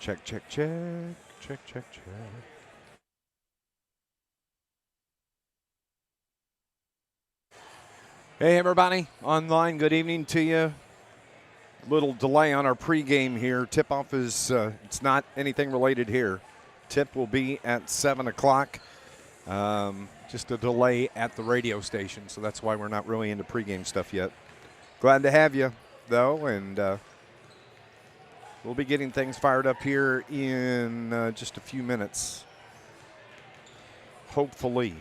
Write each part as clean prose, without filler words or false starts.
Check, check, check. Check, check, check. Hey, everybody. Online, good evening to you. Little delay on our pregame here. Tip-off is, it's not anything related here. Tip will be at 7 o'clock. Just a delay at the radio station, so that's why we're not really into pregame stuff yet. Glad to have you, though, and we'll be getting things fired up here in just a few minutes, hopefully.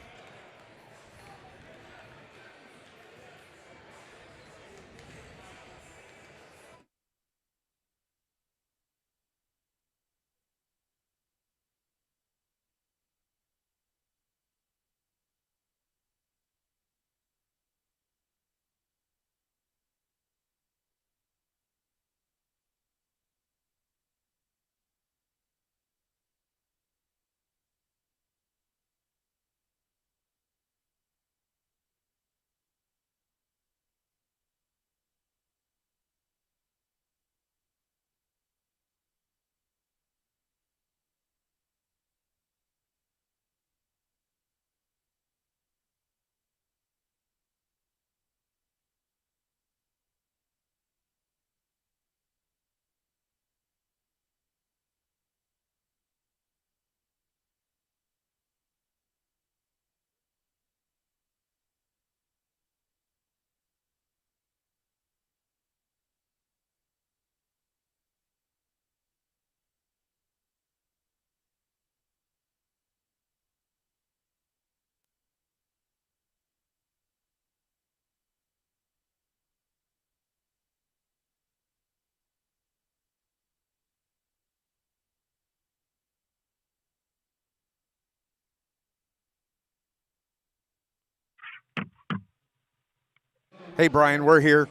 Hey, Brian, we're here.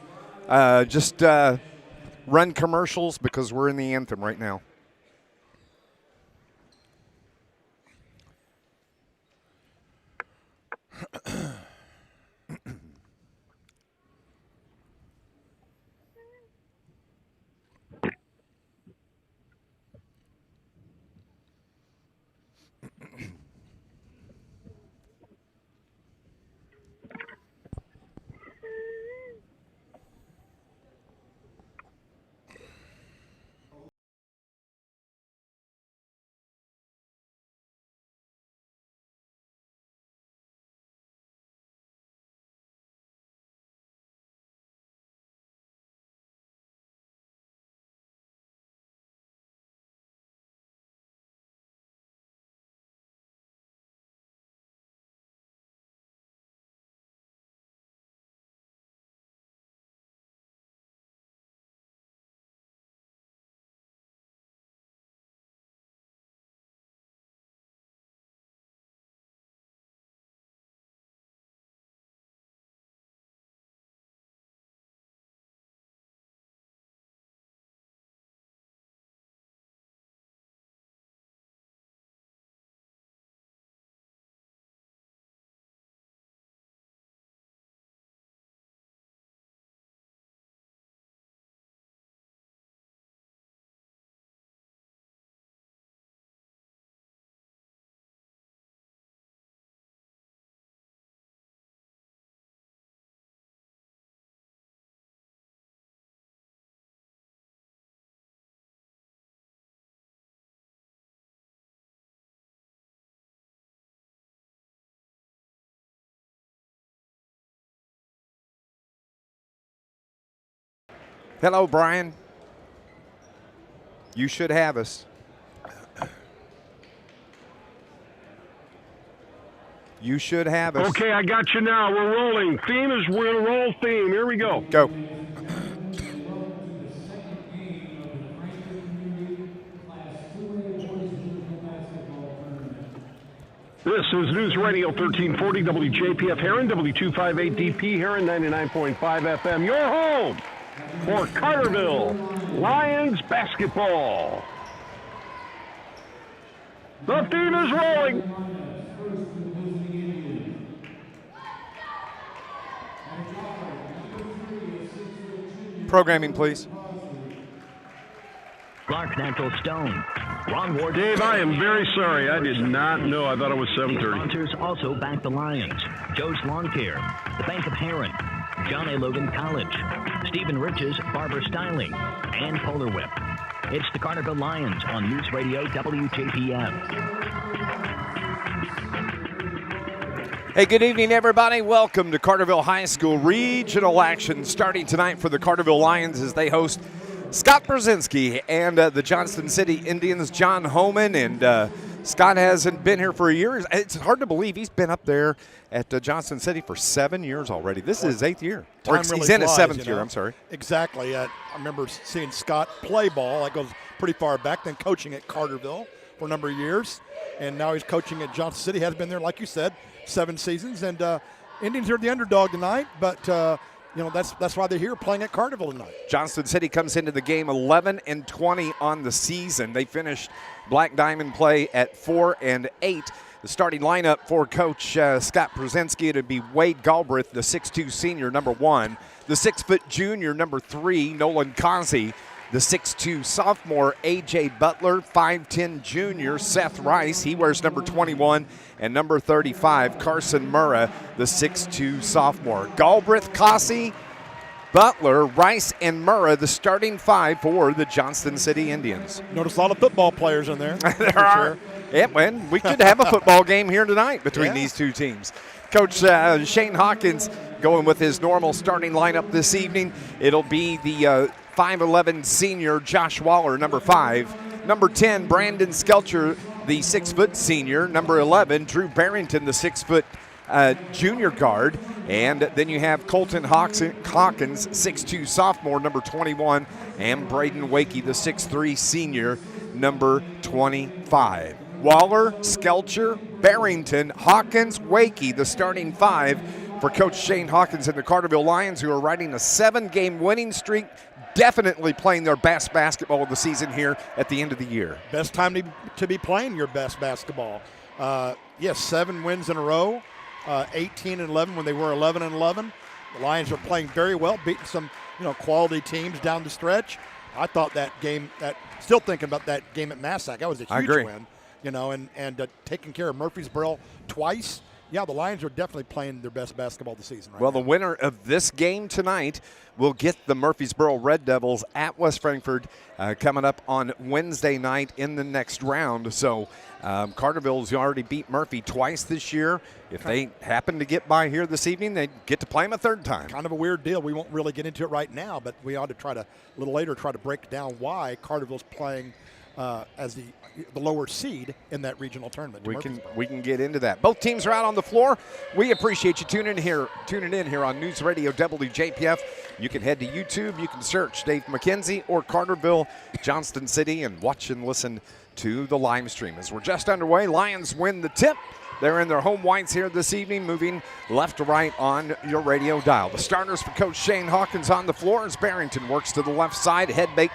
Just run commercials because we're in the anthem right now. Hello, Brian. You should have us. You should have us. Okay, I got you now. We're rolling. Theme is we're going to roll theme. Here we go. Go. This is News Radio 1340 WJPF Heron, W258DP Heron, 99.5 FM. Your home for Carterville Lions basketball. The theme is rolling. Programming, please. Clark Natural Stone. Ron Ward. Dave, I am very sorry. I did not know. I thought it was 7:30. Sponsors also back the Lions. Joe's Lawn Care, the Bank of Heron, John A. Logan College, Stephen Rich's Barber Styling, and Polar Whip. It's the Carterville Lions on News Radio WJPF. Hey, good evening, everybody. Welcome to Carterville High School regional action starting tonight for the Carterville Lions as they host Scott Brzezinski and the Johnston City Indians, John Homan. And Scott hasn't been here for a year. It's hard to believe he's been up there at Johnston City for 7 years already. This is his 8th year. Time He's really in his flies, 7th year, I'm sorry. Exactly. I remember seeing Scott play ball. That goes pretty far back, then coaching at Carterville for a number of years. And now he's coaching at Johnston City. Has been there, like you said, 7 seasons. And Indians are the underdog tonight, but that's why they're here playing at Carterville tonight. Johnston City comes into the game 11-20 on the season. They finished Black Diamond play at 4-8. The starting lineup for Coach Scott Brzezinski to be Wade Galbraith, the 6'2 senior, number 1. The 6' junior, number 3, Nolan Causey. The 6'2 sophomore, A.J. Butler. 5'10 junior, Seth Rice. He wears number 21. And number 35, Carson Murrah, the 6'2 sophomore. Galbraith, Causey, Butler, Rice, and Murrah, the starting 5 for the Johnston City Indians. Notice a lot of football players in there. There are. Yeah, man, we could have a football game here tonight between these two teams. Coach Shane Hawkins going with his normal starting lineup this evening. It'll be the 5'11 senior Josh Waller, number 5. Number 10, Brandon Skelcher, the 6' senior. Number 11, Drew Barrington, the 6' junior guard. And then you have Colton Hawkins, 6'2 sophomore, number 21. And Braden Wakey, the 6'3 senior, number 25. Waller, Skelcher, Barrington, Hawkins, Wakey, the starting 5 for Coach Shane Hawkins and the Carterville Lions, who are riding a 7-game winning streak, definitely playing their best basketball of the season here at the end of the year. Best time to be playing your best basketball. 7 wins in a row, 18-11 when they were 11-11. The Lions are playing very well, beating some quality teams down the stretch. I thought that game, still thinking about that game at Massac, that was a huge win. And taking care of Murfreesboro twice. Yeah, the Lions are definitely playing their best basketball of the season right now. The winner of this game tonight will get the Murfreesboro Red Devils at West Frankfort coming up on Wednesday night in the next round. So Carterville's already beat Murphy twice this year. If they happen to get by here this evening, they get to play them a third time. Kind of a weird deal. We won't really get into it right now, but we ought to a little later, break down why Carterville's playing as the lower seed in that regional tournament. We can get into that. Both teams are out on the floor. We appreciate you tuning in here on News Radio WJPF. You can head to YouTube. You can search Dave McKenzie or Carterville, Johnston City, and watch and listen to the live stream. As we're just underway, Lions win the tip. They're in their home whites here this evening, moving left to right on your radio dial. The starters for Coach Shane Hawkins on the floor as Barrington works to the left side, head fake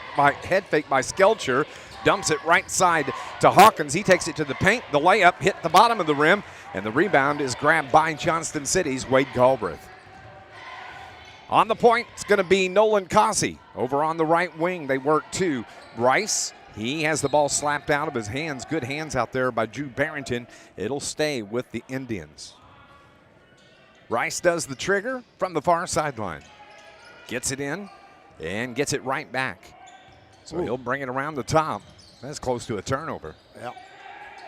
by Skelcher. Dumps it right side to Hawkins. He takes it to the paint. The layup hit the bottom of the rim, and the rebound is grabbed by Johnston City's Wade Galbraith. On the point, it's going to be Nolan Causey. Over on the right wing, they work to Rice. He has the ball slapped out of his hands. Good hands out there by Drew Barrington. It'll stay with the Indians. Rice does the trigger from the far sideline. Gets it in and gets it right back. So he'll bring it around the top. That's close to a turnover. Yeah.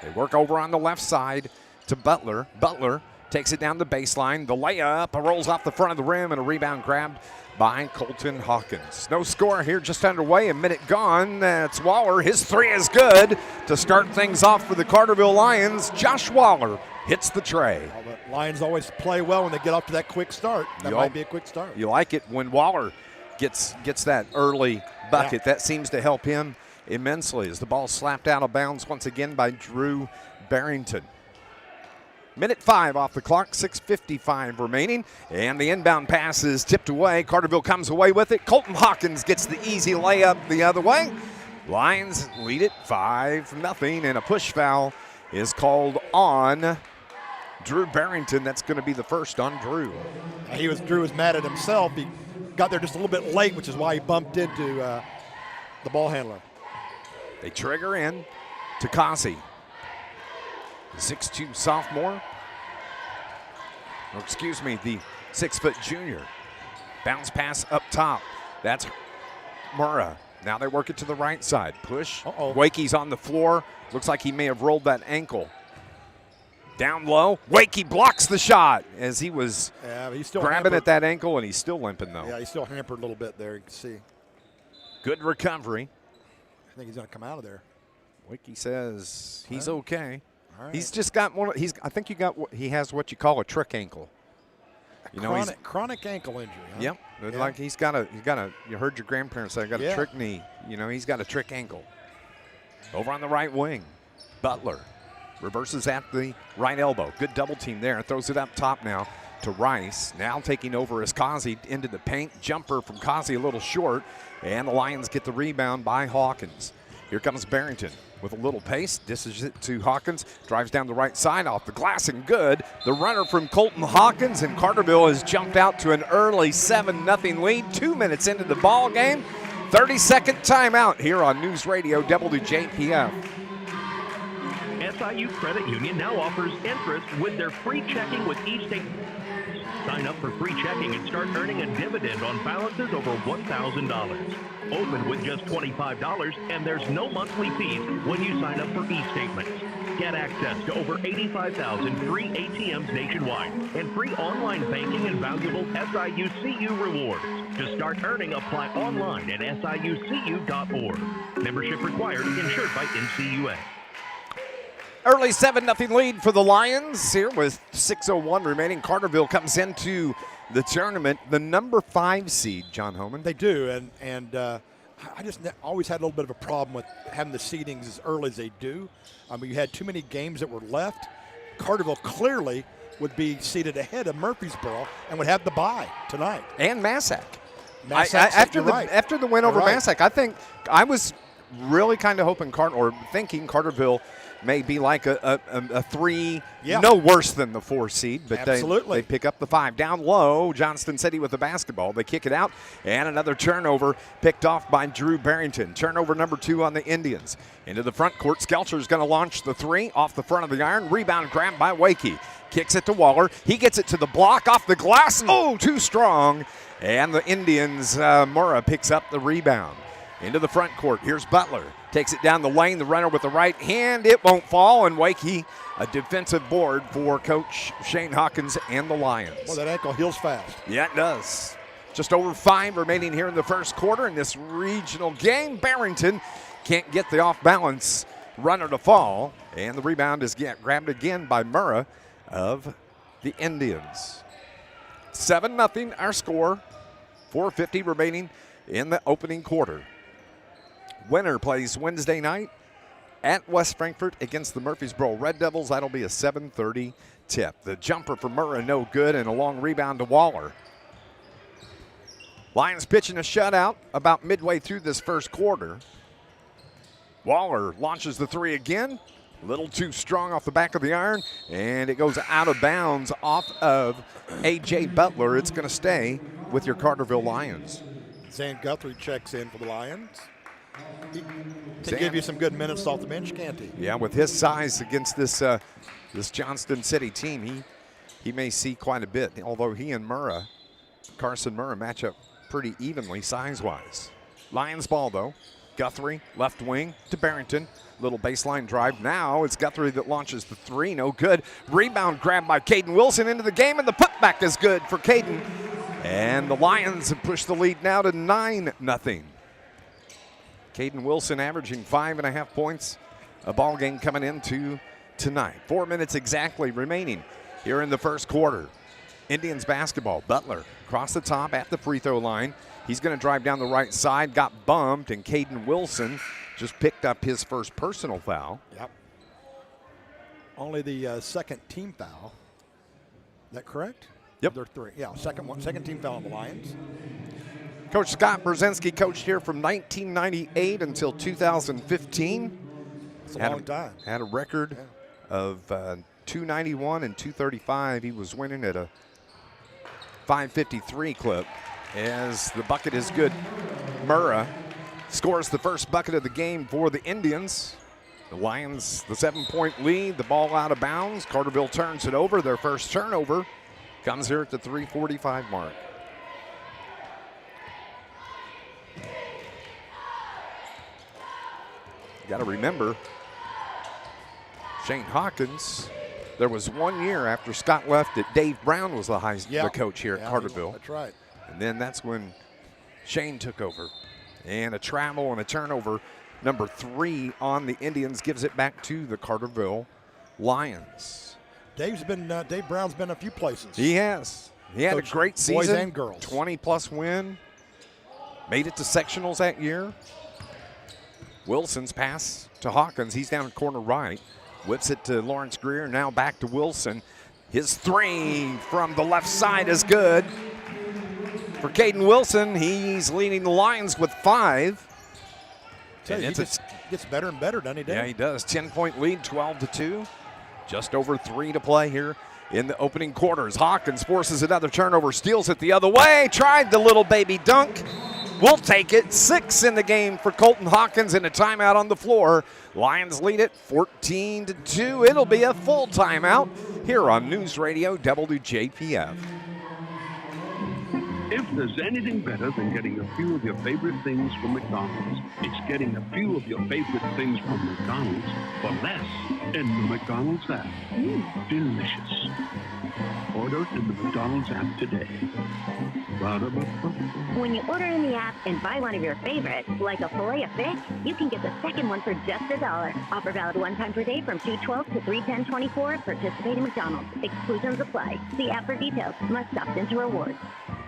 They work over on the left side to Butler. Butler takes it down the baseline. The layup rolls off the front of the rim, and a rebound grabbed by Colton Hawkins. No score here, just underway. A minute gone. That's Waller. His 3 is good to start things off for the Carterville Lions. Josh Waller hits the tray. Well, the Lions always play well when they get off to that quick start. That might be a quick start. You like it when Waller gets that early bucket. That seems to help him immensely as the ball slapped out of bounds once again by Drew Barrington. Minute 5 off the clock, 6:55 remaining, and the inbound pass is tipped away. Carterville comes away with it. Colton Hawkins gets the easy layup the other way. Lions lead it 5-0, and a push foul is called on Drew Barrington. That's going to be the first on Drew. Drew was mad at himself. He got there just a little bit late, which is why he bumped into the ball handler. They trigger in. to Kasi. 6'2 sophomore. Or excuse me, the 6-foot junior. Bounce pass up top. That's Murrah. Now they work it to the right side. Push. Wakey's on the floor. Looks like he may have rolled that ankle. Down low. Wakey blocks the shot as he was he's still grabbing at that ankle, and he's still limping, though. Yeah, he's still hampered a little bit there. You can see. Good recovery. I think he's going to come out of there. Wakey says he's okay. All right. He's just got one. I think he has what you call a trick ankle. Chronic ankle injury. Huh? Yep. Yeah. Like he's got a. You heard your grandparents say, I got a trick knee. He's got a trick ankle. Over on the right wing, Butler reverses at the right elbow. Good double team there. Throws it up top now to Rice. Now taking over is Kazi into the paint. Jumper from Kazi a little short. And the Lions get the rebound by Hawkins. Here comes Barrington with a little pace. Dishes it to Hawkins. Drives down the right side off the glass and good. The runner from Colton Hawkins, and Carterville has jumped out to an early 7-0 lead. 2 minutes into the ball game. 30-second timeout here on News Radio WJPF. SIU Credit Union now offers interest with their free checking with eState. Sign up for free checking and start earning a dividend on balances over $1,000. Open with just $25, and there's no monthly fees when you sign up for e-statements. Get access to over 85,000 free ATMs nationwide and free online banking and valuable SIUCU rewards. To start earning, apply online at SIUCU.org. Membership required, insured by NCUA. Early 7-0 lead for the Lions here with 6:01 remaining. Carterville comes into the tournament, the number 5 seed, John Homan. They do, and I just always had a little bit of a problem with having the seedings as early as they do. You had too many games that were left. Carterville clearly would be seated ahead of Murfreesboro and would have the bye tonight. And Massac. After the win over Massac, I think I was really kind of hoping thinking Carterville may be like a 3, no worse than the 4 seed, but they pick up the 5. Down low, Johnston City with the basketball. They kick it out, and another turnover picked off by Drew Barrington. Turnover number 2 on the Indians. Into the front court, Skelcher's going to launch the 3 off the front of the iron. Rebound grabbed by Wakey. Kicks it to Waller. He gets it to the block off the glass. Oh, too strong. And the Indians, Murrah picks up the rebound. Into the front court, here's Butler. Takes it down the lane, the runner with the right hand. It won't fall, and Wakey, a defensive board for Coach Shane Hawkins and the Lions. Well, that ankle heals fast. Yeah, it does. Just over 5 remaining here in the first quarter in this regional game. Barrington can't get the off-balance runner to fall, and the rebound is grabbed again by Murrah of the Indians. 7-0 our score. 4:50 remaining in the opening quarter. Winner plays Wednesday night at West Frankfort against the Murfreesboro Red Devils. That'll be a 7:30 tip. The jumper for Murrah, no good, and a long rebound to Waller. Lions pitching a shutout about midway through this first quarter. Waller launches the 3 again. A little too strong off the back of the iron, and it goes out of bounds off of A.J. Butler. It's going to stay with your Carterville Lions. Zan Guthrie checks in for the Lions. He can give you some good minutes off the bench, can't he? Yeah, with his size against this Johnston City team, he may see quite a bit, although he and Carson Murrah match up pretty evenly size-wise. Lions ball, though. Guthrie, left wing to Barrington. Little baseline drive. Now it's Guthrie that launches the 3. No good. Rebound grabbed by Caden Wilson into the game, and the putback is good for Caden. And the Lions have pushed the lead now to 9-0. Caden Wilson averaging 5.5 points. A ball game coming into tonight. 4 minutes exactly remaining here in the first quarter. Indians basketball. Butler across the top at the free throw line. He's going to drive down the right side. Got bumped, and Caden Wilson just picked up his first personal foul. Yep. Only the second team foul. Is that correct? Yep. There are 3. Yeah, second team foul on the Lions. Coach Scott Brzezinski coached here from 1998 until 2015. It's a long time. Had a record of 291 and 235. He was winning at a 553 clip. As the bucket is good, Murrah scores the first bucket of the game for the Indians. The Lions, the 7-point lead, the ball out of bounds. Carterville turns it over. Their first turnover comes here at the 3:45 mark. You got to remember, Shane Hawkins, there was 1 year after Scott left that Dave Brown was the coach here at Carterville. That's right. And then that's when Shane took over. And a travel and a turnover. Number 3 on the Indians gives it back to the Carterville Lions. Dave Brown's been a few places. He has. He had a great season. Boys and girls. 20-plus win. Made it to sectionals that year. Wilson's pass to Hawkins. He's down corner right. Whips it to Lawrence Greer. Now back to Wilson. His 3 from the left side is good. For Caden Wilson, he's leading the Lions with 5. And he gets better and better, doesn't he, Dave? Yeah, he does. 10-point lead, 12-2. Just over 3 to play here in the opening quarters. Hawkins forces another turnover, steals it the other way. Tried the little baby dunk. We'll take it. 6 in the game for Colton Hawkins and a timeout on the floor. Lions lead it 14-2. It'll be a full timeout here on News Radio WJPF. If there's anything better than getting a few of your favorite things from McDonald's, it's getting a few of your favorite things from McDonald's for less in the McDonald's app. Delicious. Order in the McDonald's app today. When you order in the app and buy one of your favorites, like a fillet of fish, you can get the second one for just $1. Offer valid 1 time per day from 2/12 to 3/10/24 at participating McDonald's. Exclusions apply. See app for details. Must opt into rewards.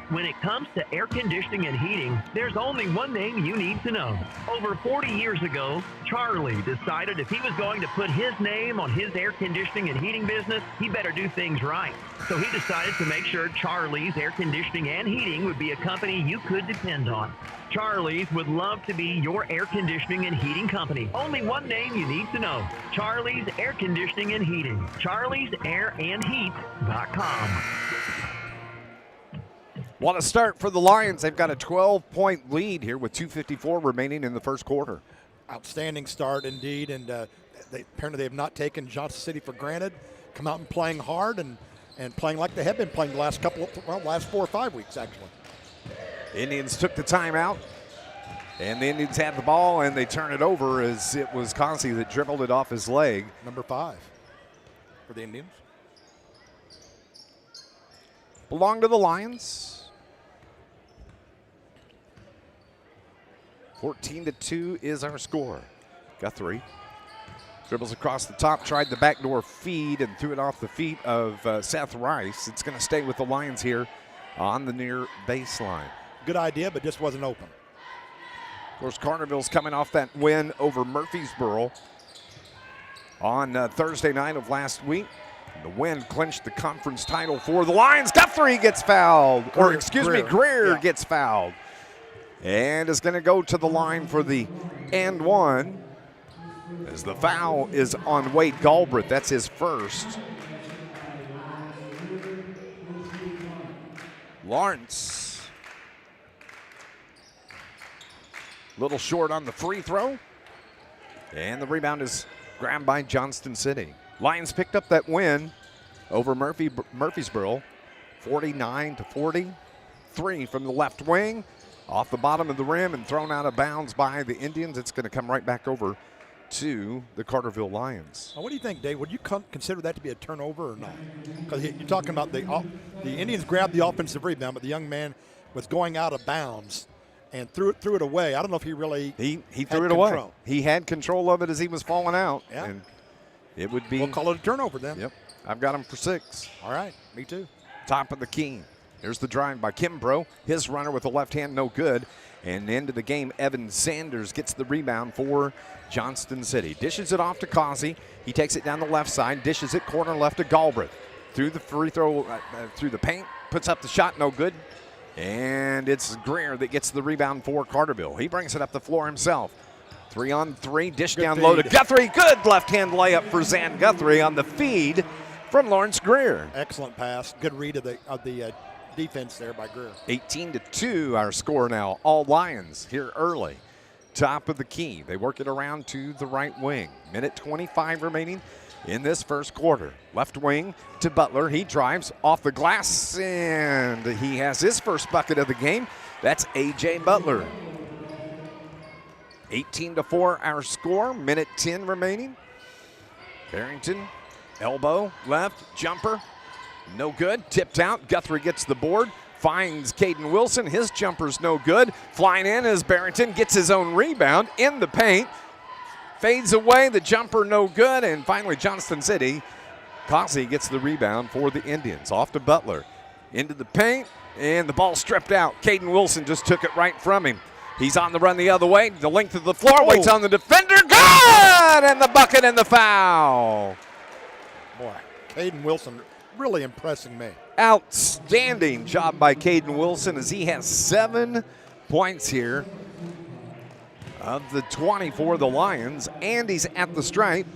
When it comes to air conditioning and heating, there's only one name you need to know. Over 40 years ago, Charlie decided if he was going to put his name on his air conditioning and heating business, he better do things right. So he decided to make sure Charlie's Air Conditioning and Heating would be a company you could depend on. Charlie's would love to be your air conditioning and heating company. Only one name you need to know. Charlie's Air Conditioning and Heating. Charlie'sAirandHeat.com. What a start for the Lions. They've got a 12-point lead here with 2:54 remaining in the first quarter. Outstanding start indeed, and apparently they have not taken Johnston City for granted. Come out and playing hard and playing like they have been playing the last 4 or 5 weeks, actually. Indians took the timeout, and the Indians had the ball, and they turn it over as it was Consi that dribbled it off his leg. Number 5 for the Indians. Belong to the Lions. 14-2 is our score. Guthrie dribbles across the top, tried the backdoor feed and threw it off the feet of Seth Rice. It's going to stay with the Lions here on the near baseline. Good idea, but just wasn't open. Of course, Carterville's coming off that win over Murfreesboro on Thursday night of last week. The win clinched the conference title for the Lions. Guthrie gets fouled, Greer gets fouled. And is going to go to the line for the and one as the foul is on Wade Galbraith. That's his first. Lawrence, a little short on the free throw. And the rebound is grabbed by Johnston City. Lions picked up that win over Murfreesboro, 49-40. 3 from the left wing, off the bottom of the rim and thrown out of bounds by the Indians. It's going to come right back over to the Carterville Lions. What do you think, Dave? Would you consider that to be a turnover or not? Because you're talking about the Indians grabbed the offensive rebound, but the young man was going out of bounds and threw it away. I don't know if he really he threw it away. He had control of it as he was falling out. Yeah. And it would be. We'll call it a turnover then. Yep. I've got him for 6. All right. Me too. Top of the key. Here's the drive by Kimbrough. His runner with the left hand, no good. And into the game, Evan Sanders gets the rebound for Johnston City. Dishes it off to Causey. He takes it down the left side, dishes it corner left to Galbraith. Through the free throw, through the paint, puts up the shot, no good. And it's Greer that gets the rebound for Carterville. He brings it up the floor himself. 3-on-3, dish good down feed. low to Guthrie. Good left-hand layup for Zan Guthrie on the feed from Lawrence Greer. Excellent pass. Good read of the defense there by Greer. 18-2 our score now. All Lions here early top of the key. They work it around to the right wing. Minute 25 remaining in this first quarter. Left wing to Butler. He drives off the glass, and he has his first bucket of the game. That's A.J. Butler. 18-4 our score. Minute 10 remaining. Barrington, elbow, left, jumper. No good. Tipped out. Guthrie gets the board. Finds Caden Wilson. His jumper's no good. Flying in as Barrington gets his own rebound in the paint. Fades away. The jumper no good. And finally, Johnston City. Causey gets the rebound for the Indians. Off to Butler. Into the paint. And the ball stripped out. Caden Wilson just took it right from him. He's on the run the other way. The length of the floor. Waits on the defender. Good! And the bucket and the foul. Boy, Caden Wilson really impressing me. Outstanding job by Caden Wilson as he has 7 points here of the 20 for the Lions. And he's at the stripe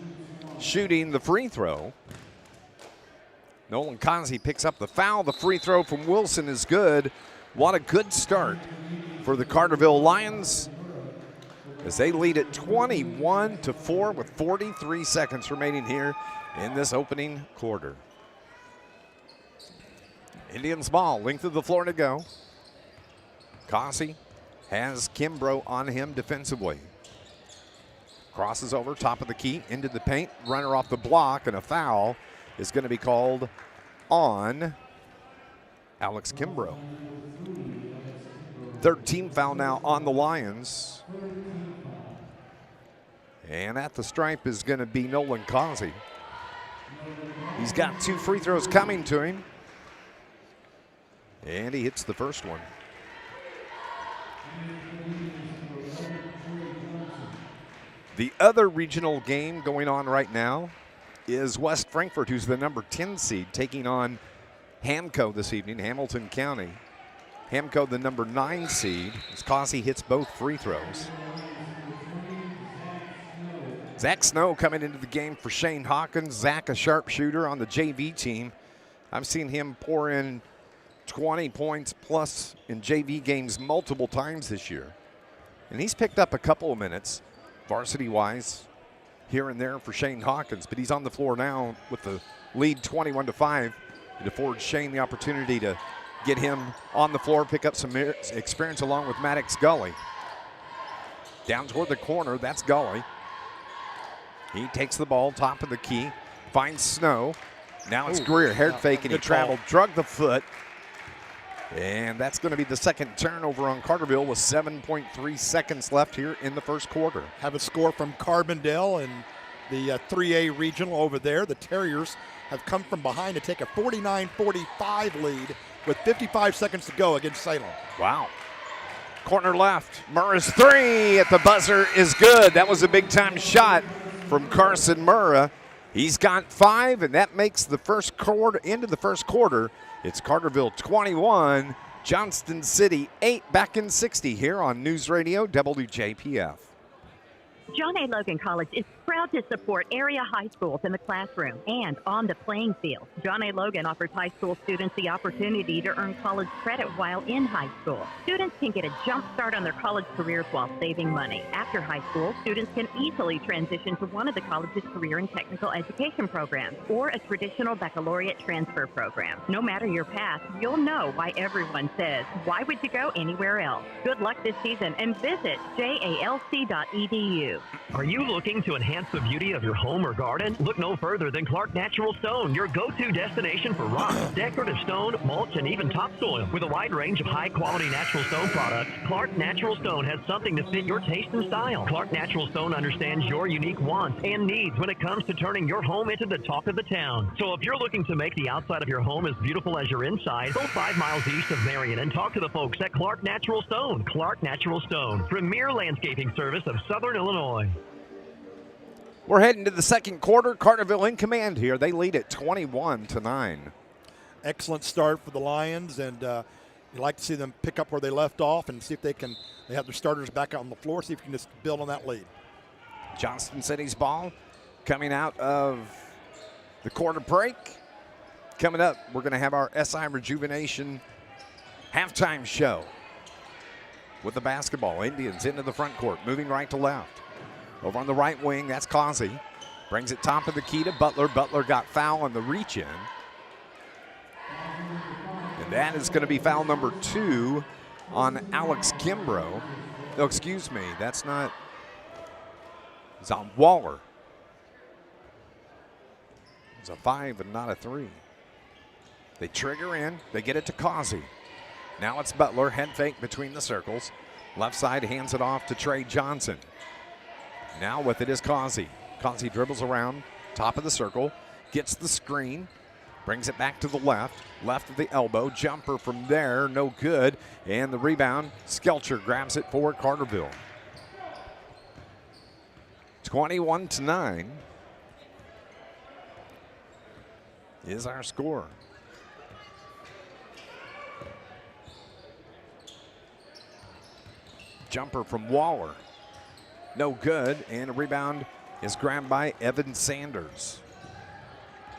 shooting the free throw. Nolan Causey picks up the foul. The free throw from Wilson is good. What a good start for the Carterville Lions as they lead at 21-4 with 43 seconds remaining here in this opening quarter. Indians ball, length of the floor to go. Causey has Kimbrough on him defensively. Crosses over, top of the key, into the paint. Runner off the block, and a foul is going to be called on Alex Kimbrough. Third team foul now on the Lions. And at the stripe is going to be Nolan Causey. He's got 2 free throws coming to him. And he hits the first one. The other regional game going on right now is West Frankfort, who's the number 10 seed, taking on Hamco this evening, Hamilton County. Hamco, the number 9 seed, as Causey hits both free throws. Zach Snow coming into the game for Shane Hawkins. Zach, a sharpshooter on the JV team. I've seen him pour in 20 points plus in JV games multiple times this year. And he's picked up a couple of minutes, varsity-wise, here and there for Shane Hawkins. But he's on the floor now with the lead 21-5. It affords Shane the opportunity to get him on the floor, pick up some experience along with Maddox Gully. Down toward the corner, that's Gully. He takes the ball, top of the key, finds Snow. Now it's Greer, head fake, and he traveled, drug the foot. And that's going to be the second turnover on Carterville with 7.3 seconds left here in the first quarter. Have a score from Carbondale and the 3A regional over there. The Terriers have come from behind to take a 49-45 lead with 55 seconds to go against Salem. Wow. Corner left. Murrah's 3 at the buzzer is good. That was a big-time shot from Carson Murrah. He's got 5, and that makes the first quarter, into the first quarter. It's Carterville 21, Johnston City 8, back in 60 here on News Radio WJPF. John A. Logan College is proud to support area high schools in the classroom and on the playing field. John A. Logan offers high school students the opportunity to earn college credit while in high school. Students can get a jump start on their college careers while saving money. After high school, students can easily transition to one of the college's career and technical education programs or a traditional baccalaureate transfer program. No matter your path, you'll know why everyone says, why would you go anywhere else? Good luck this season and visit jalc.edu. Are you looking to enhance the beauty of your home or garden? Look no further than Clark Natural Stone, your go-to destination for rocks, decorative stone, mulch, and even topsoil. With a wide range of high-quality natural stone products, Clark Natural Stone has something to fit your taste and style. Clark Natural Stone understands your unique wants and needs when it comes to turning your home into the talk of the town. So if you're looking to make the outside of your home as beautiful as your inside, go 5 miles east of Marion and talk to the folks at Clark Natural Stone. Clark Natural Stone, premier landscaping service of Southern Illinois. We're heading to the second quarter. Carterville in command here. They lead at 21-9. Excellent start for the Lions, and you'd like to see them pick up where they left off and see if they have their starters back out on the floor, see if you can just build on that lead. Johnston City's ball coming out of the quarter break. Coming up, we're going to have our SI Rejuvenation halftime show. with the basketball. Indians into the front court, moving right to left. Over on the right wing, that's Causey. Brings it top of the key to Butler. Butler got foul on the reach-in. And that is going to be foul number 2 on Alex Kimbrough. No, excuse me, that's not. It's on Waller. It's a 5 and not a 3. They trigger in. They get it to Causey. Now it's Butler. Head fake between the circles. Left side hands it off to Trey Johnson. Now with it is Causey. Causey dribbles around. Top of the circle. Gets the screen. Brings it back to the left. Left of the elbow. Jumper from there. No good. And the rebound. Skelcher grabs it for Carterville. 21-9 is our score. Jumper from Waller. No good. And a rebound is grabbed by Evan Sanders.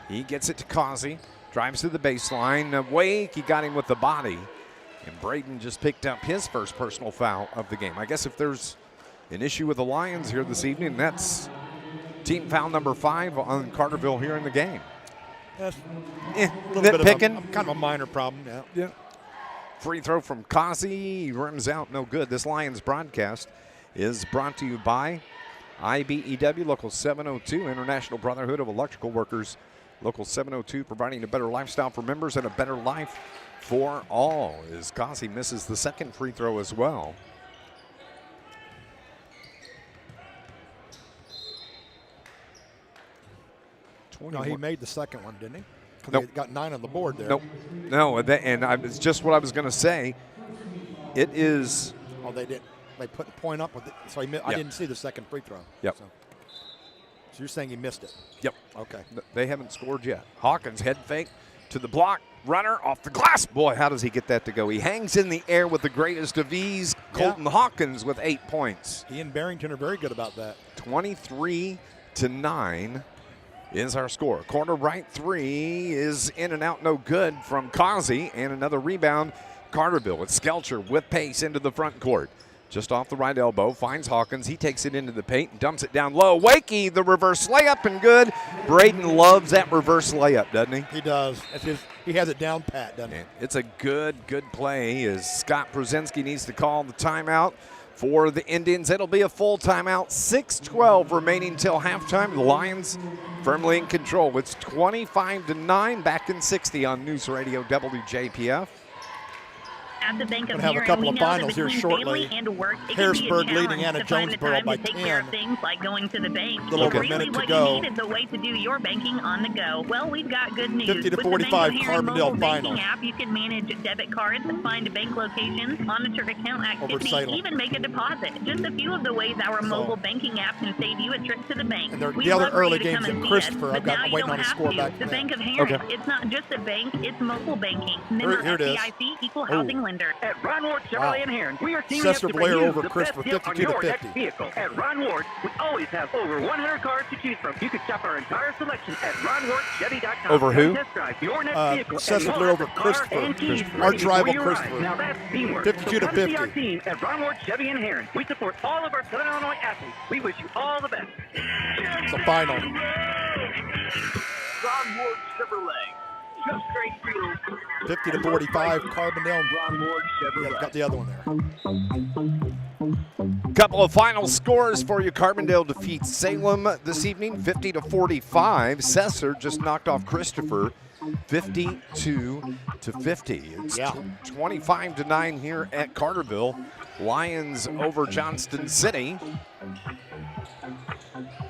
He gets it to Causey. Drives to the baseline. Wake, he got him with the body. And Braden just picked up his first personal foul of the game. I guess if there's an issue with the Lions here this evening, that's team foul number 5 on Carterville here in the game. That's a little bit of nitpicking. kind of a minor problem, Yeah. Free throw from Causey, rims out, no good. This Lions broadcast is brought to you by IBEW Local 702, International Brotherhood of Electrical Workers. Local 702, providing a better lifestyle for members and a better life for all. As Causey misses the second free throw as well. No, he made the second one, didn't he? Nope. He got 9 on the board there. Nope. No, it's just what I was going to say. It is. Oh, they did. They put the point up with it. So I didn't see the second free throw. Yep. So you're saying he missed it? Yep. Okay. They haven't scored yet. Hawkins head fake to the block. Runner off the glass. Boy, how does he get that to go? He hangs in the air with the greatest of ease. Colton Hawkins with 8 points. He and Barrington are very good about that. 23-9 is our score. Corner right 3 is in and out, no good from Causey. And another rebound, Carterville. It's Skelcher with pace into the front court. Just off the right elbow, finds Hawkins. He takes it into the paint and dumps it down low. Wakey, the reverse layup, and good. Braden loves that reverse layup, doesn't he? He does. He has it down pat, doesn't he? It's a good play as Scott Brzezinski needs to call the timeout for the Indians. It'll be a full timeout. 6:12 remaining till halftime. The Lions firmly in control. It's 25-9, back in 60 on News Radio WJPF. At the Bank of We'll have a couple of finals here shortly. Harrisburg leading Anna Jonesboro by 10. Things like going to the bank. A little over a minute to go. Is the way to do your banking on the go. Well, we've got good news. 50-45 Carbondale final. App, you can manage debit cards, find bank locations, monitor account activity, even make a deposit. Just a few of the ways our mobile banking app can save you a trip to the bank. And the other early games in Christopher, I'm waiting on a score back. The Bank of Heron. It's not just a bank, it's mobile banking. Member FDIC, equal housing lender. At Ron Ward Chevrolet in Heron, we are teaming Cesar up to Blair bring you over the Christopher, best deal on your 52-50. next vehicle. At Ron Ward, we always have over 100 cars to choose from. You can shop our entire selection at RonWardChevy.com. Over who? Test drive your next vehicle. Cesar Blair over Christopher. Our rival Christopher. Now that's teamwork. 52-50. Our team at Ron Ward Chevy in Heron. We support all of our Southern Illinois athletes. We wish you all the best. It's a final. Ron Ward Chevrolet. Just great deals. 50-45 Carbondale. Ron Ward Chevrolet. Yeah, got the other one there. Couple of final scores for you. Carbondale defeats Salem this evening, 50-45. Cesar just knocked off Christopher, 52-50. It's 25-9 here at Carterville. Lions over Johnston City.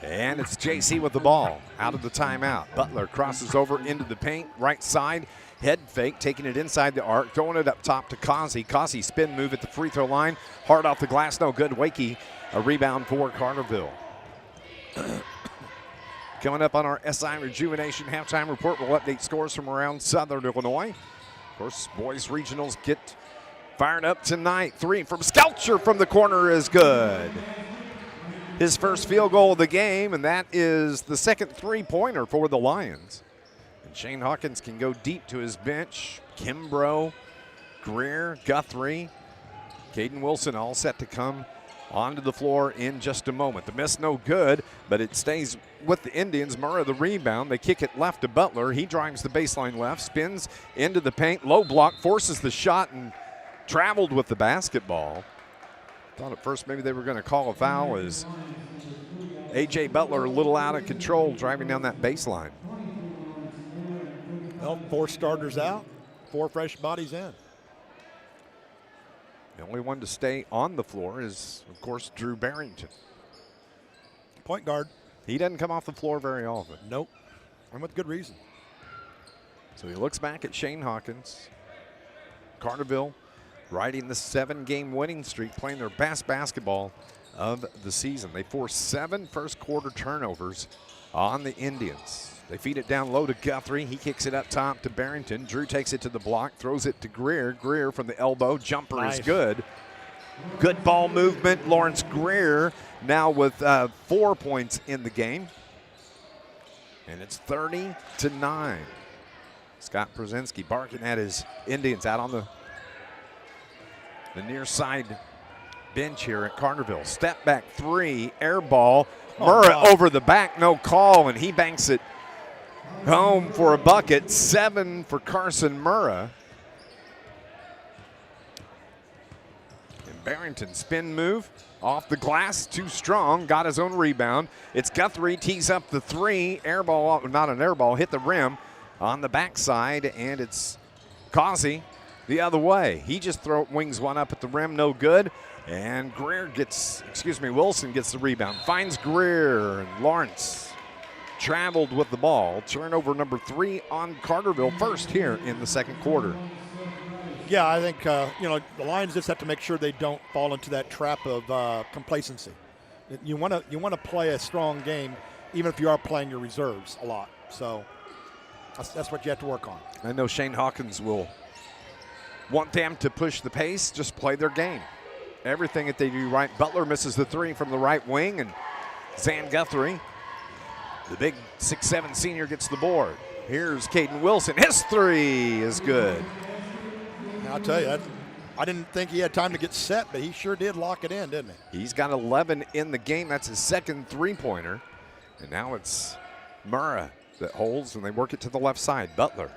And it's JC with the ball out of the timeout. Butler crosses over into the paint, right side, head fake, taking it inside the arc, throwing it up top to Causey. Causey spin move at the free throw line, hard off the glass, no good. Wakey, a rebound for Carterville. Coming up on our SI Rejuvenation halftime report, we'll update scores from around Southern Illinois. Of course, boys regionals get fired up tonight. 3 from Skelcher from the corner is good. His first field goal of the game, and that is the second three-pointer for the Lions. And Shane Hawkins can go deep to his bench. Kimbrough, Greer, Guthrie, Caden Wilson all set to come onto the floor in just a moment. The miss no good, but it stays with the Indians. Murrah the rebound. They kick it left to Butler. He drives the baseline left, spins into the paint, low block, forces the shot, and traveled with the basketball. Thought at first maybe they were going to call a foul as A.J. Butler a little out of control driving down that baseline. Well, 4 starters out, 4 fresh bodies in. The only one to stay on the floor is, of course, Drew Barrington. Point guard. He doesn't come off the floor very often. Nope. And with good reason. So he looks back at Shane Hawkins. Carterville riding the 7-game winning streak, playing their best basketball of the season. They forced 7 first-quarter turnovers on the Indians. They feed it down low to Guthrie. He kicks it up top to Barrington. Drew takes it to the block, throws it to Greer. Greer from the elbow. Jumper is good. Good ball movement. Lawrence Greer now with 4 points in the game. And it's 30-9. Scott Brzezinski barking at his Indians out on the near side bench here at Carterville. Step back 3, air ball. Murrah over the back, no call, and he banks it home for a bucket. 7 for Carson Murrah. And Barrington spin move off the glass, too strong, got his own rebound. It's Guthrie, tees up the 3, air ball, not an air ball, hit the rim on the backside, and it's Causey the other way. He just wings one up at the rim, no good. And Wilson gets the rebound, finds Greer, and Lawrence traveled with the ball. Turnover number 3 on Carterville, first here in the second quarter. Yeah, I think the Lions just have to make sure they don't fall into that trap of complacency. You want to play a strong game, even if you are playing your reserves a lot. So that's what you have to work on. I know Shane Hawkins will want them to push the pace, just play their game. Everything that they do right. Butler misses the 3 from the right wing, and Zan Guthrie, the big 6'7" senior, gets the board. Here's Caden Wilson. His 3 is good. I'll tell you, I didn't think he had time to get set, but he sure did lock it in, didn't he? He's got 11 in the game. That's his second 3-pointer. And now it's Murrah that holds, and they work it to the left side. Butler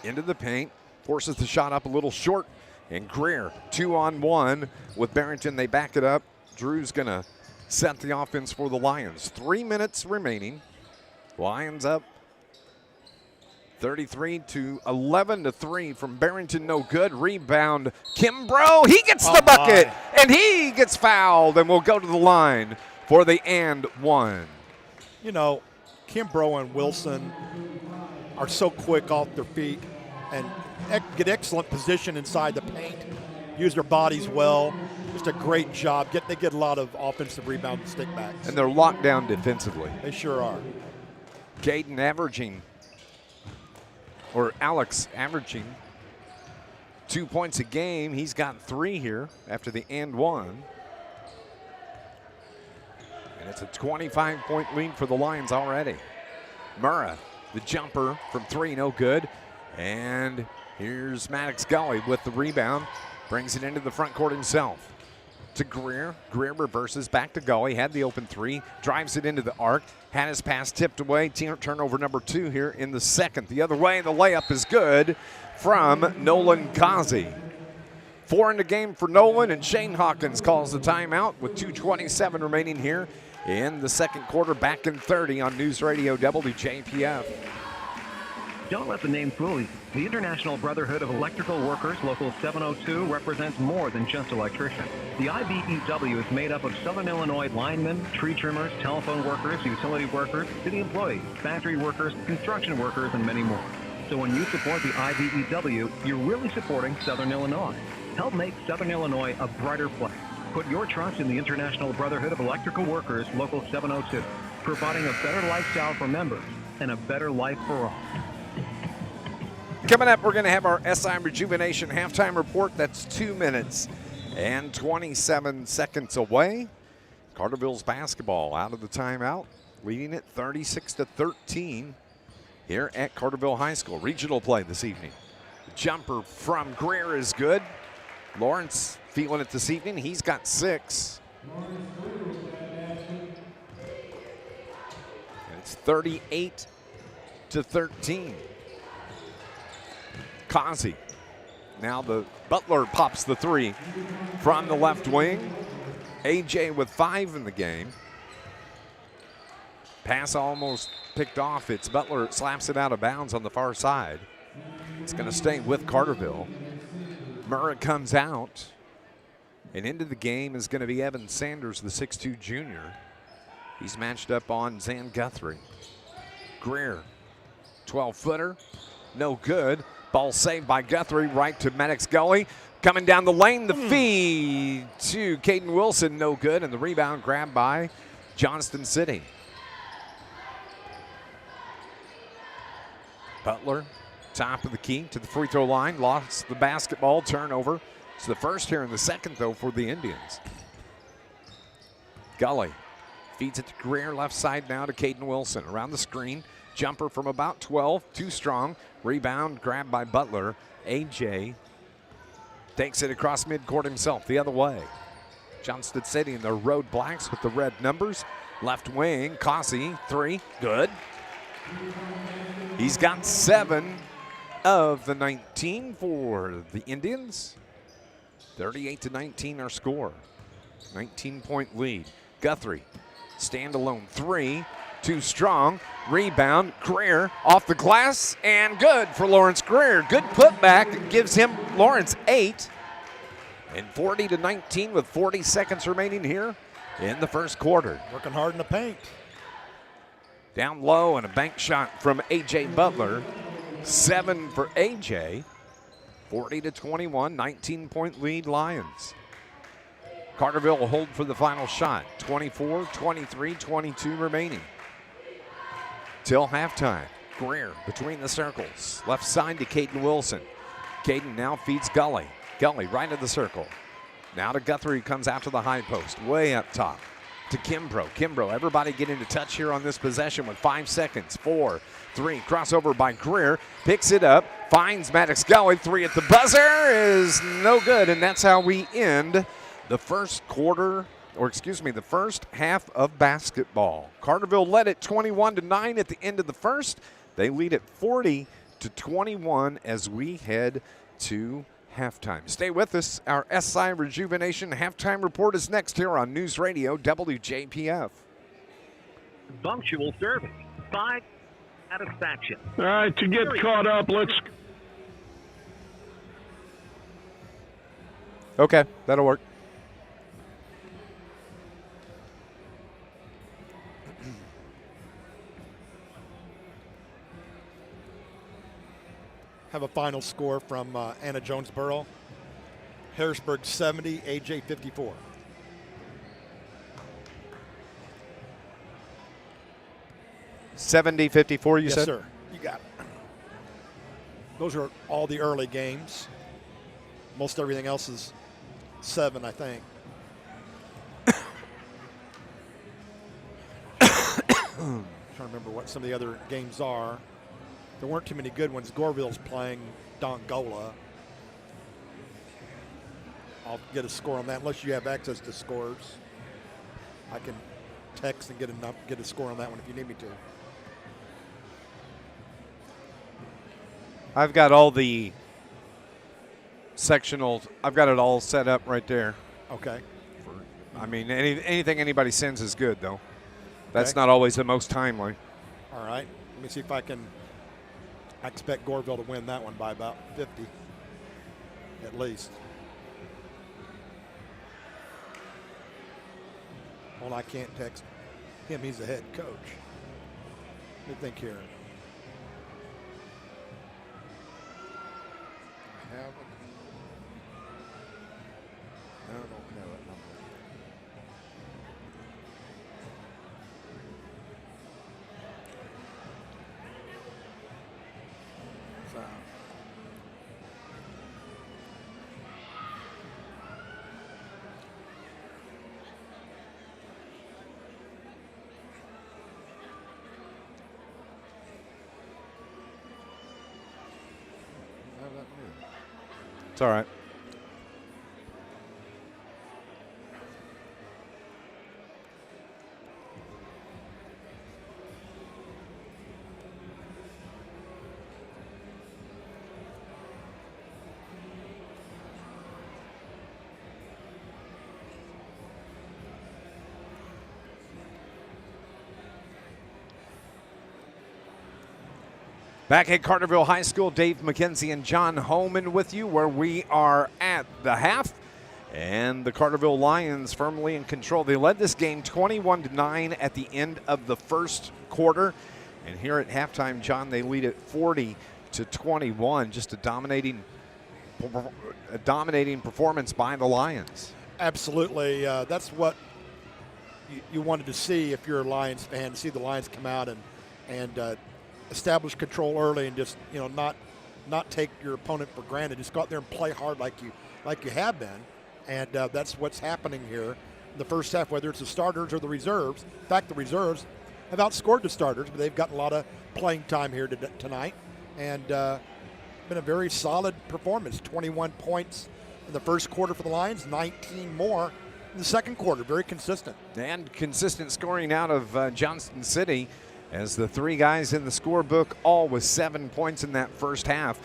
into the paint, forces the shot up a little short, and Greer 2-on-1 with Barrington. They back it up. Drew's going to set the offense for the Lions. 3 minutes remaining. Lions up 33-11-3 from Barrington, no good. Rebound, Kimbrough, he gets the bucket, and he gets fouled, and will go to the line for the and one. You know, Kimbrough and Wilson are so quick off their feet and get excellent position inside the paint, use their bodies well. Just a great job. They get a lot of offensive rebound and stickbacks. And they're locked down defensively. They sure are. Alex averaging 2 points a game. He's got 3 here after the and one. And it's a 25-point lead for the Lions already. Murrah, the jumper from 3, no good. And here's Maddox Gully with the rebound. Brings it into the front court himself. To Greer. Greer reverses back to Gully. Had the open 3. Drives it into the arc. Had his pass tipped away. Turnover number 2 here in the second. The other way, the layup is good from Nolan Causey. 4 in the game for Nolan, and Shane Hawkins calls the timeout with 2:27 remaining here in the second quarter. Back in 30 on News Radio WJPF. Don't let the name fool you. The International Brotherhood of Electrical Workers, Local 702, represents more than just electricians. The IBEW is made up of Southern Illinois linemen, tree trimmers, telephone workers, utility workers, city employees, factory workers, construction workers, and many more. So when you support the IBEW, you're really supporting Southern Illinois. Help make Southern Illinois a brighter place. Put your trust in the International Brotherhood of Electrical Workers, Local 702, providing a better lifestyle for members and a better life for all. Coming up, we're going to have our SI Rejuvenation halftime report. That's 2 minutes and 27 seconds away. Carterville's basketball out of the timeout, leading it 36-13 here at Carterville High School. Regional play this evening. The jumper from Greer is good. Lawrence feeling it this evening. He's got 6. And it's 38-13. Causey. Now the Butler pops the 3 from the left wing. AJ with 5 in the game. Pass almost picked off. It's Butler slaps it out of bounds on the far side. It's going to stay with Carterville. Murrah comes out. And into the game is going to be Evan Sanders, the 6'2 junior. He's matched up on Zan Guthrie. Greer, 12-footer, no good. Ball saved by Guthrie, right to Maddox Gully. Coming down the lane, the feed to Caden Wilson, no good. And the rebound grabbed by Johnston City. Butler, top of the key to the free throw line, lost the basketball, turnover. It's the first here in the second, though, for the Indians. Gully feeds it to Greer, left side now to Caden Wilson. Around the screen, jumper from about 12, too strong. Rebound grabbed by Butler. AJ takes it across midcourt himself, the other way. Johnston City in their road blacks with the red numbers. Left wing, Causey, 3, good. He's got 7 of the 19 for the Indians. 38-19 our score. 19-point lead. Guthrie, standalone 3, too strong. Rebound, Greer off the glass, and good for Lawrence Greer. Good putback, gives him Lawrence 8. And 40-19 with 40 seconds remaining here in the first quarter. Working hard in the paint. Down low and a bank shot from A.J. Butler. 7 for A.J. 40-21, 19-point lead Lions. Carterville will hold for the final shot. 24, 23, 22 remaining. Till halftime. Greer between the circles. Left side to Caden Wilson. Caden now feeds Gully. Gully right of the circle. Now to Guthrie, who comes out to the high post. Way up top to Kimbrough. Kimbrough, everybody get into touch here on this possession with 5 seconds. 4, 3, crossover by Greer. Picks it up, finds Maddox Gully. 3 at the buzzer is no good, and that's how we end the first quarter, or excuse me, the first half of basketball. Carterville led it 21-9 at the end of the first. They lead it 40-21 as we head to halftime. Stay with us. Our SI Rejuvenation halftime report is next here on News Radio WJPF. Punctual service. 5 satisfaction. All right, to get caught up, let's. Okay, that'll work. Have a final score from Anna Jonesboro. Harrisburg 70, AJ 54. $70-54, you yes, said? Sir. You got it. Those are all the early games. Most everything else is 7, I think. Trying to remember what some of the other games are. There weren't too many good ones. Goreville's playing Dongola. I'll get a score on that unless you have access to scores. I can text and get a score on that one if you need me to. I've got all the sectionals. I've got it all set up right there. Okay. I mean, anything anybody sends is good, though. That's Okay. not always the most timely. All right. Let me see if I can. I expect Goreville to win that one by about 50, at least. Well, I can't text him. He's the head coach. Let me think here. I have it. I don't know that number. So. It's all right. Back at Carterville High School, Dave McKenzie and John Homan with you, where we are at the half. And the Carterville Lions firmly in control. They led this game 21-9 at the end of the first quarter. And here at halftime, John, they lead it 40-21. Just a dominating performance by the Lions. Absolutely. That's what you wanted to see if you're a Lions fan, see the Lions come out and establish control early and just, not take your opponent for granted. Just go out there and play hard like you have been. And that's what's happening here in the first half, whether it's the starters or the reserves. In fact, the reserves have outscored the starters, but they've gotten a lot of playing time here tonight. And been a very solid performance. 21 points in the first quarter for the Lions, 19 more in the second quarter. Very consistent. And consistent scoring out of Johnston City, as the three guys in the scorebook, all with 7 points in that first half.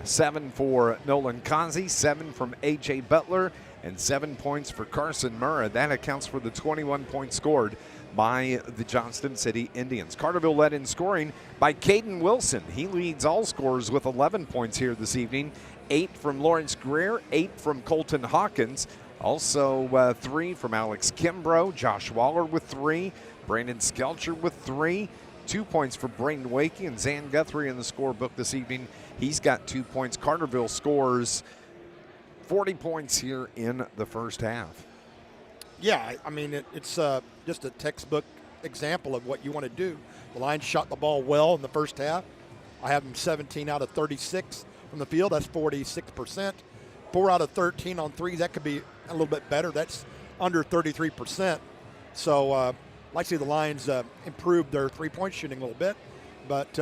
7 for Nolan Kanzi, 7 from A.J. Butler, and 7 points for Carson Murrah. That accounts for the 21 points scored by the Johnston City Indians. Carterville led in scoring by Caden Wilson. He leads all scorers with 11 points here this evening. 8 from Lawrence Greer, 8 from Colton Hawkins. Also 3 from Alex Kimbrough, Josh Waller with 3, Brandon Skelcher with 3. 2 points for Braden Wakey, and Zan Guthrie in the scorebook this evening. He's got 2 points. Carterville scores 40 points here in the first half. Yeah, I mean, it's just a textbook example of what you want to do. The Lions shot the ball well in the first half. I have them 17 out of 36 from the field. That's 46%. 4 out of 13 on threes. That could be a little bit better. That's under 33%. So, like to see the Lions improve their three-point shooting a little bit. But,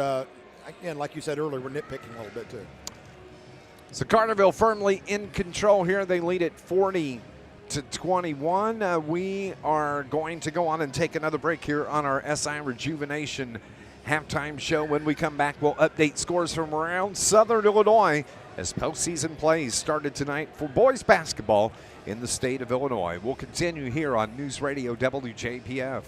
again, like you said earlier, we're nitpicking a little bit too. So Carterville firmly in control here. They lead it 40-21. We are going to go on and take another break here on our SI Rejuvenation halftime show. When we come back, we'll update scores from around Southern Illinois as postseason plays started tonight for boys basketball in the state of Illinois. We'll continue here on News Radio WJPF.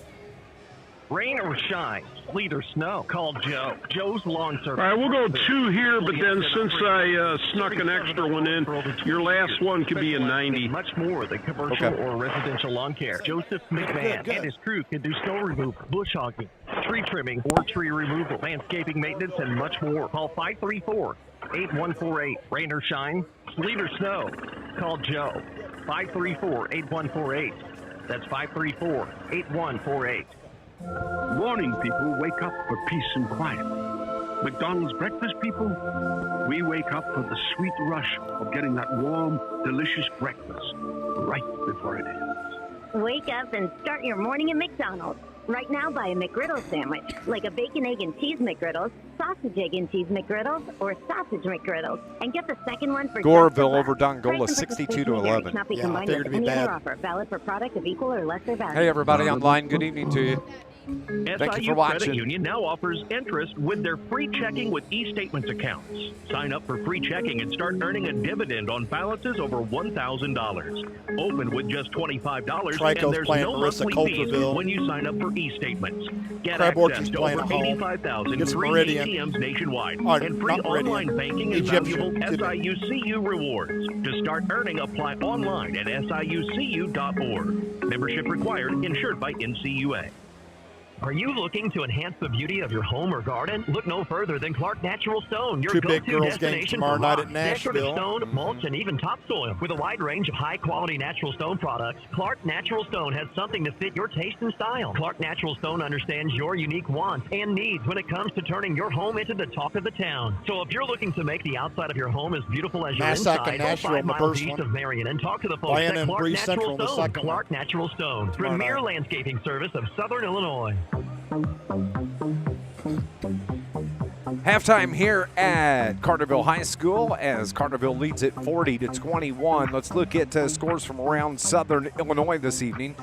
Rain or shine, sleet or snow, call Joe. Joe's Lawn Service. All right, we'll go 2 here, but then since I snuck an extra one in, your last one could be a 90. Much more than commercial or residential lawn care. Joseph McMahon and his crew can do snow removal, bush hogging, tree trimming, or tree removal, landscaping maintenance, and much more. Call 534-8148. Rain or shine, sleet or snow, call Joe. 534-8148. That's 534-8148. Morning people wake up for peace and quiet. McDonald's breakfast people, we wake up for the sweet rush of getting that warm, delicious breakfast right before it ends. Wake up and start your morning at McDonald's. Right now, buy a McGriddle sandwich, like a bacon, egg, and cheese McGriddles, sausage, egg, and cheese McGriddles, or sausage McGriddles, and get the second one for Goreville over Dongola, 62-11. Not be combined with any other offer. Valid for product of equal or lesser value. Hey, everybody online. Good evening to you. Thank you for watching. Credit Union now offers interest with their free checking with e-statements accounts. Sign up for free checking and start earning a dividend on balances over $1,000. Open with just $25, and there's no monthly fees when you sign up for e-statements. Get access to over 85,000 free ATMs nationwide and free online banking and valuable SIUCU rewards. To start earning, apply online at SIUCU.org. Membership required, insured by NCUA. Are you looking to enhance the beauty of your home or garden? Look no further than Clark Natural Stone, your go-to destination for rock, decorative stone, mulch, and even topsoil. With a wide range of high-quality natural stone products, Clark Natural Stone has something to fit your taste and style. Clark Natural Stone understands your unique wants and needs when it comes to turning your home into the talk of the town. So if you're looking to make the outside of your home as beautiful as your inside, go 5 miles east of Marion and talk to the folks at Clark Natural Stone. Clark Natural Stone, premier landscaping service of Southern Illinois. Halftime here at Carterville High School as Carterville leads it 40-21. Let's look at scores from around Southern Illinois this evening.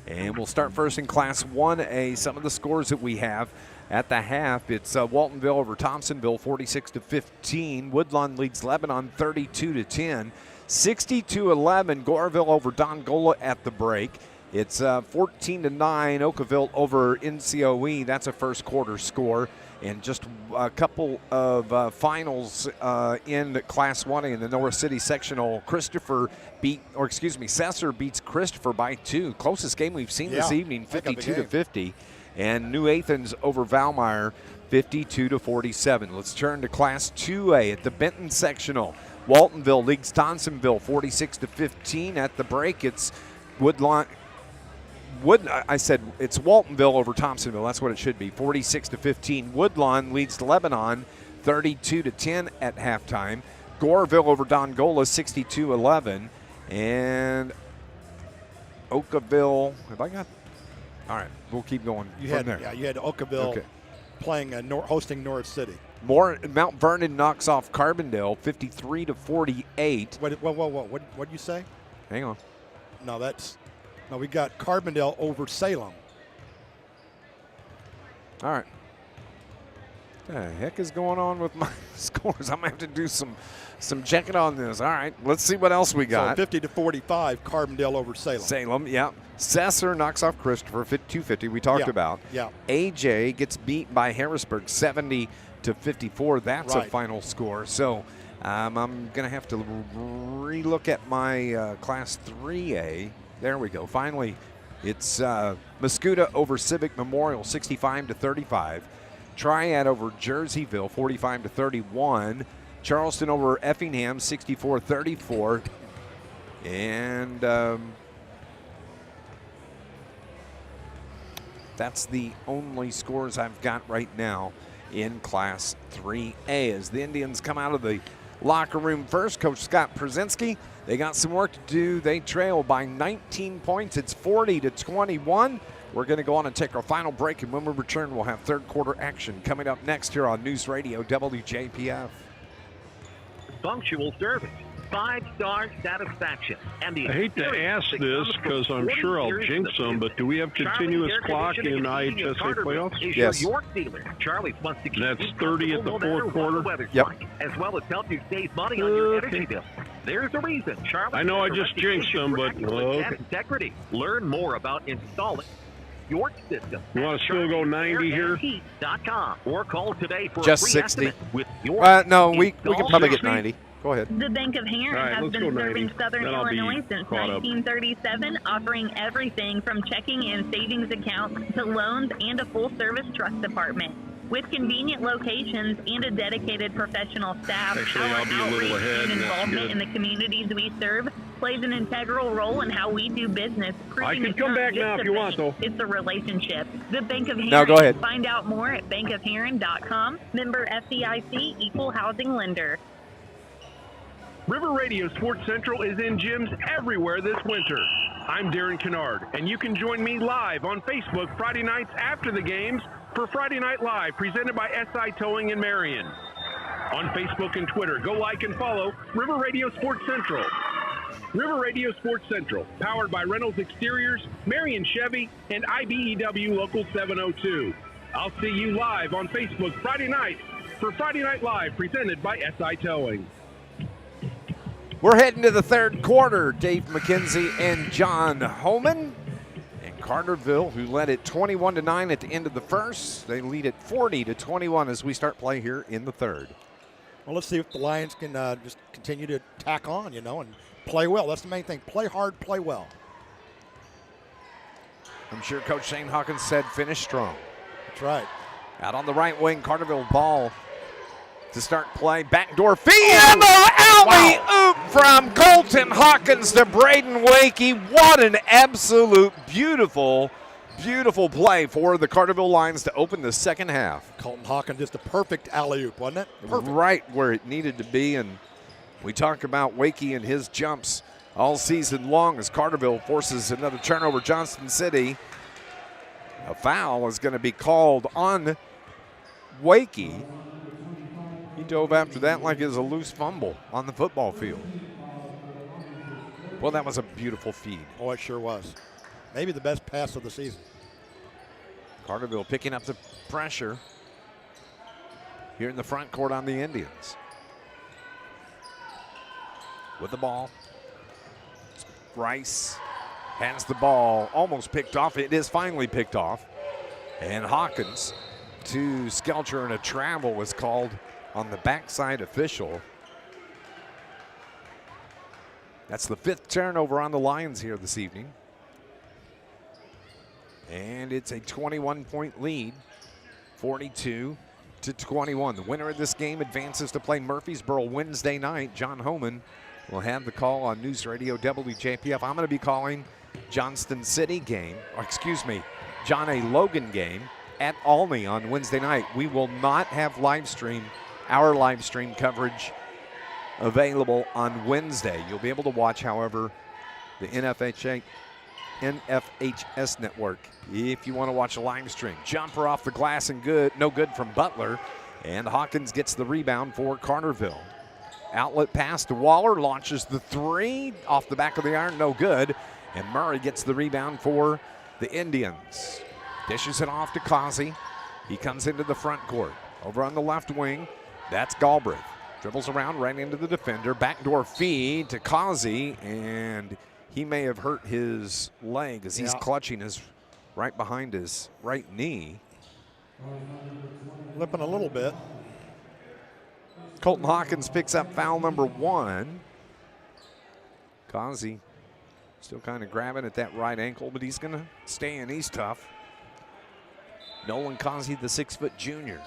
And we'll start first in Class 1A. Some of the scores that we have at the half. It's Waltonville over Thompsonville, 46-15. Woodlawn leads Lebanon 32-10. 60-11, Goreville over Dongola at the break. It's 14-9, Oakville over NCOE. That's a first quarter score. And just a couple of finals in Class 1A in the North City sectional. Sasser beats Christopher by 2. Closest game we've seen this evening, 52-50. And New Athens over Valmeyer, 52-47. Let's turn to Class 2A at the Benton sectional. Waltonville leads Thompsonville 46-15. At the break, it's it's Waltonville over Thompsonville. That's what it should be, 46-15. Woodlawn leads Lebanon 32-10 at halftime. Goreville over Dongola 62-11. And Oakville, all right, we'll keep going from there. Yeah, you had Oakville playing hosting North City. Mount Vernon knocks off Carbondale 53-48. What did you say? Hang on. No, we got Carbondale over Salem. All right. What the heck is going on with my scores? I'm going to have to do some checking on this. All right, let's see what else we got. So 50-45, Carbondale over Salem. Salem, yeah. Sasser knocks off Christopher, 250 we talked about. Yeah. AJ gets beat by Harrisburg, 70-54. That's a final score. So I'm going to have to relook at my Class 3A. There we go. Finally, it's Mascoutah over Civic Memorial, 65-35. Triad over Jerseyville, 45-31. Charleston over Effingham, 64-34. And that's the only scores I've got right now in Class 3A. As the Indians come out of the locker room first, Coach Scott Przinski, they got some work to do. They trail by 19 points. It's 40-21. We're going to go on and take our final break, and when we return, we'll have third quarter action coming up next here on News Radio WJPF. Punctual service, 5-star satisfaction, and the I hate to ask this because I'm sure I'll jinx them, but do we have continuous clock in IHSA playoffs? Yes. York dealer. Charlie wants to keep That's 30 at the fourth quarter? Yep. As well as help you save money on your energy bill. There's a reason Charlie. I know I just jinxed them, but integrity. Learn more about installing York system. You want to still go 90 here? .com, or call today for just a free 60. estimate with York. No, we can probably get 90. Go ahead. The Bank of Heron has been serving Southern Illinois since 1937, offering everything from checking and savings accounts to loans and a full-service trust department. With convenient locations and a dedicated professional staff, our outreach and involvement in the communities we serve plays an integral role in how we do business. I can come back now if you want, though. It's a relationship. The Bank of Heron. Now go ahead. Find out more at bankofheron.com. Member FDIC, equal housing lender. River Radio Sports Central is in gyms everywhere this winter. I'm Darren Kennard, and you can join me live on Facebook Friday nights after the games for Friday Night Live, presented by SI Towing in Marion. On Facebook and Twitter, go like and follow River Radio Sports Central. River Radio Sports Central, powered by Reynolds Exteriors, Marion Chevy, and IBEW Local 702. I'll see you live on Facebook Friday night for Friday Night Live, presented by SI Towing. We're heading to the third quarter. Dave McKenzie and John Homan. And Carterville, who led it 21-9 at the end of the first. They lead it 40-21 as we start play here in the third. Well, let's see if the Lions can just continue to tack on, and play well. That's the main thing. Play hard, play well. I'm sure Coach Shane Hawkins said finish strong. That's right. Out on the right wing, Carterville ball to start play. Backdoor feed and the alley-oop from Colton Hawkins to Braden Wakey. What an absolute beautiful play for the Carterville Lions to open the second half. Colton Hawkins, just a perfect alley-oop, wasn't it? Perfect. Right where it needed to be, and we talk about Wakey and his jumps all season long as Carterville forces another turnover. Johnston City, a foul is going to be called on Wakey. He dove after that like it was a loose fumble on the football field. Well, that was a beautiful feed. Oh, it sure was. Maybe the best pass of the season. Carterville picking up the pressure here in the front court on the Indians. With the ball. Rice has the ball, almost picked off. It is finally picked off. And Hawkins to Skelcher, and a travel was called on the backside official. That's the 5th turnover on the Lions here this evening. And it's a 21-point lead, 42-21. The winner of this game advances to play Murfreesboro Wednesday night. John Homan will have the call on News Radio WJPF. I'm going to be calling Johnston City game, or excuse me, John A. Logan game at Olney on Wednesday night. We will not have our live stream coverage available on Wednesday. You'll be able to watch, however, the NFHS network if you want to watch a live stream. Jumper off the glass and no good from Butler, and Hawkins gets the rebound for Carterville. Outlet pass to Waller, launches the 3 off the back of the iron, no good, and Murray gets the rebound for the Indians. Dishes it off to Causey. He comes into the front court. Over on the left wing, that's Galbraith. Dribbles around right into the defender. Backdoor feed to Causey, and he may have hurt his leg as he's clutching right behind his right knee. Limping a little bit. Colton Hawkins picks up foul number 1. Causey still kind of grabbing at that right ankle, but he's going to stay in. He's tough. Nolan Causey, the 6-foot junior.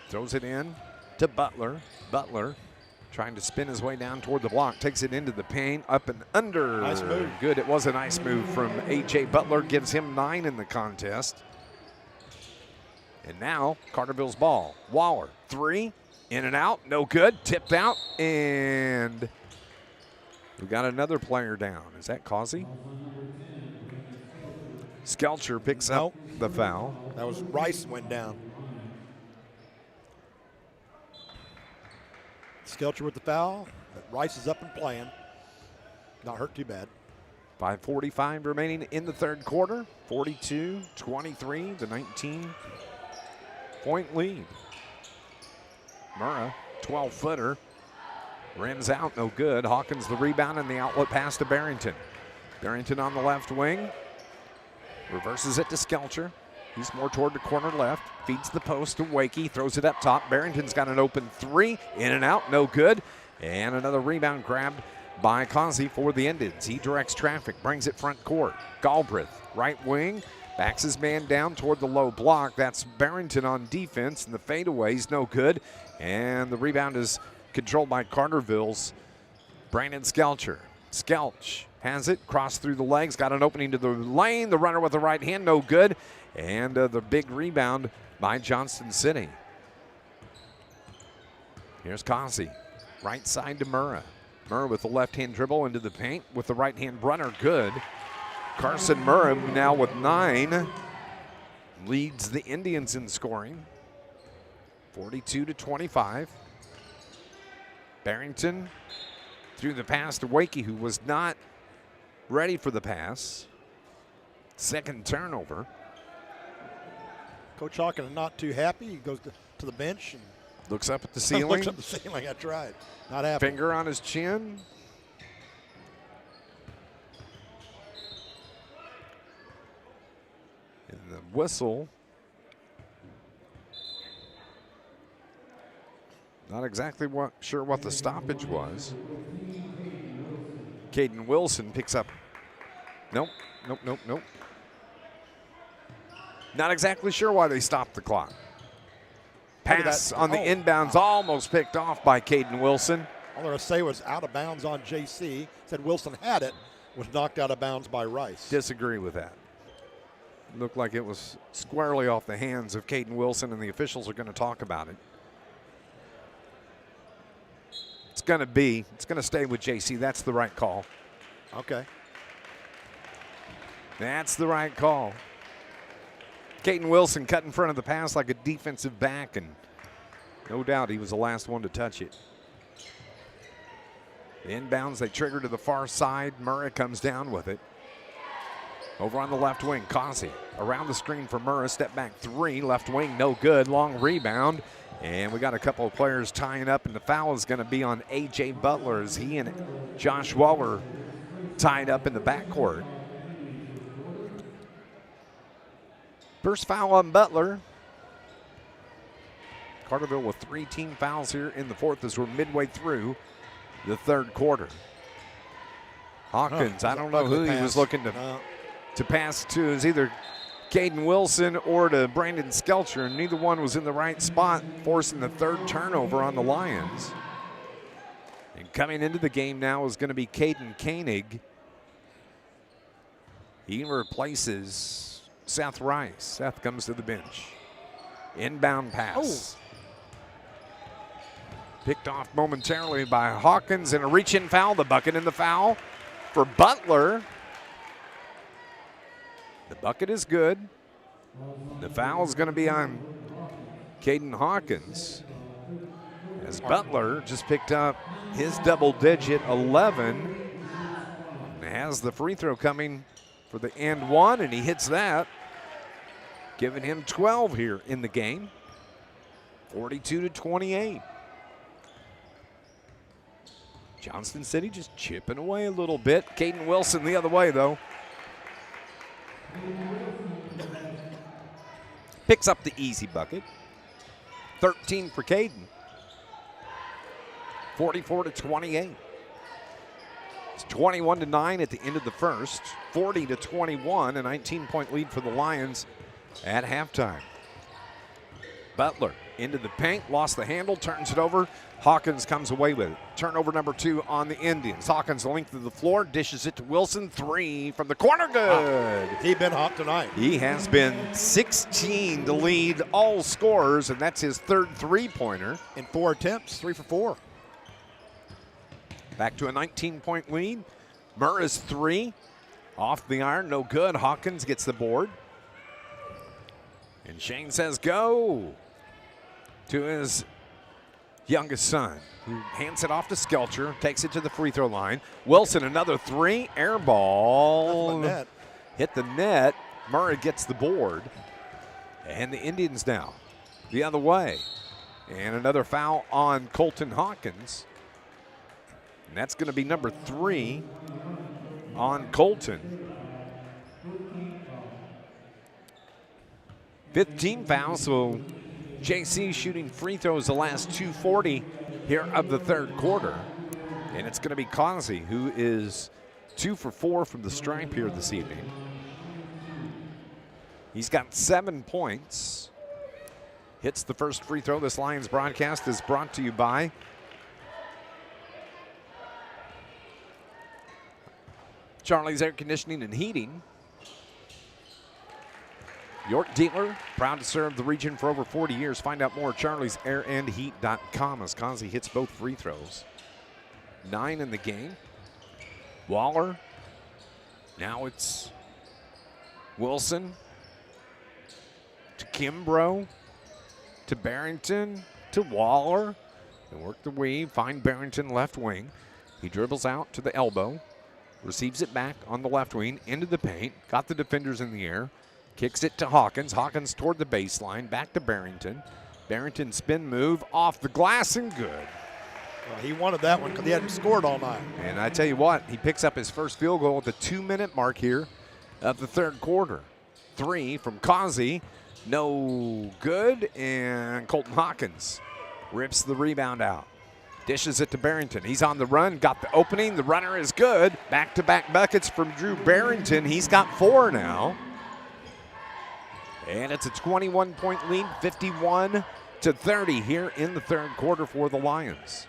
Throws it in to Butler. Butler trying to spin his way down toward the block. Takes it into the paint, up and under. Nice move. Good. It was a nice move from A.J. Butler. Gives him 9 in the contest. And now Carterville's ball. Waller, 3, in and out, no good. Tipped out, and we got another player down. Is that Causey? Skelcher picks up the foul. That was Rice went down. Skelcher with the foul. Rice is up and playing. Not hurt too bad. 5:45 remaining in the third quarter. 42-23, the 19-point lead. Murrah, 12-footer. Rims out, no good. Hawkins the rebound and the outlet pass to Barrington. Barrington on the left wing. Reverses it to Skelcher. He's more toward the corner left. Feeds the post to Wakey. Throws it up top. Barrington's got an open 3. In and out. No good. And another rebound grabbed by Causey for the Indians. He directs traffic. Brings it front court. Galbraith, right wing. Backs his man down toward the low block. That's Barrington on defense. And the fadeaway's no good. And the rebound is controlled by Carterville's Brandon Skelcher. Skelch has it. Crossed through the legs. Got an opening to the lane. The runner with the right hand. No good. And the big rebound by Johnston City. Here's Causey. Right side to Murrah. Murrah with the left-hand dribble into the paint with the right-hand runner. Good. Carson Murrah now with 9. Leads the Indians in scoring. 42-25. Barrington threw the pass to Wakey, who was not ready for the pass. Second turnover. Coach Hawkins not too happy. He goes to the bench and looks up at the ceiling. Looks up the ceiling. That's right. Not happy. Finger on his chin. And the whistle. Not exactly sure what the stoppage was. Caden Wilson picks up. Nope. Not exactly sure why they stopped the clock. Pass on the inbounds, almost picked off by Caden Wilson. All they're going to say was out of bounds on JC. Said Wilson had it, was knocked out of bounds by Rice. Disagree with that. Looked like it was squarely off the hands of Caden Wilson, and the officials are going to talk about it. It's going to stay with JC. That's the right call. Okay. That's the right call. Caden Wilson cut in front of the pass like a defensive back, and no doubt he was the last one to touch it. The inbounds, they trigger to the far side. Murrah comes down with it. Over on the left wing, Causey around the screen for Murrah. Step back 3, left wing, no good. Long rebound. And we got a couple of players tying up, and the foul is going to be on A.J. Butler as he and Josh Waller tied up in the backcourt. First foul on Butler. Carterville with 3 team fouls here in the fourth as we're midway through the third quarter. Hawkins, I don't know who he was looking to pass to. It was either Caden Wilson or to Brandon Skelcher, and neither one was in the right spot, forcing the third turnover on the Lions. And coming into the game now is going to be Caden Koenig. He replaces Seth Rice. Seth comes to the bench. Inbound pass. Picked off momentarily by Hawkins, and a reach-in foul. The bucket in the foul for Butler. The bucket is good. The foul is going to be on Caden Hawkins, as Butler just picked up his double-digit 11 and has the free throw coming for the and one, and he hits that, giving him 12 here in the game. 42-28. Johnston City just chipping away a little bit. Caden Wilson the other way, though. Picks up the easy bucket. 13 for Caden. 44-28. It's 21-9 at the end of the first. 40-21, a 19-point lead for the Lions at halftime. Butler into the paint, lost the handle, turns it over. Hawkins comes away with it. Turnover number 2 on the Indians. Hawkins the length of the floor, dishes it to Wilson. 3 from the corner, good. He's been hot tonight. He has been 16 to lead all scorers, and that's his third three-pointer. In 4 attempts, 3 for 4. Back to a 19-point lead. Murrah's 3 off the iron, no good. Hawkins gets the board. And Shane says go to his youngest son, who hands it off to Skelcher, takes it to the free throw line. Wilson, another 3, air ball. Hit the net. Murrah gets the board. And the Indians now the other way. And another foul on Colton Hawkins. And that's going to be number 3 on Colton. 15 fouls, so JC shooting free throws the last 2:40 here of the third quarter. And it's going to be Causey, who is 2 for 4 from the stripe here this evening. He's got 7 points. Hits the first free throw. This Lions broadcast is brought to you by Charlie's Air Conditioning and Heating. York dealer, proud to serve the region for over 40 years. Find out more at charliesairandheat.com as Causey hits both free throws. 9 in the game. Waller. Now it's Wilson to Kimbrough to Barrington to Waller. They work the weave, find Barrington left wing. He dribbles out to the elbow, receives it back on the left wing into the paint, got the defenders in the air. Kicks it to Hawkins. Hawkins toward the baseline. Back to Barrington. Barrington spin move off the glass and good. Well, he wanted that one because he hadn't scored all night. And I tell you what, he picks up his first field goal at the 2-minute mark here of the third quarter. 3 from Causey. No good. And Colton Hawkins rips the rebound out. Dishes it to Barrington. He's on the run. Got the opening. The runner is good. Back-to-back buckets from Drew Barrington. He's got 4 now. And it's a 21-point lead, 51-30 here in the third quarter for the Lions.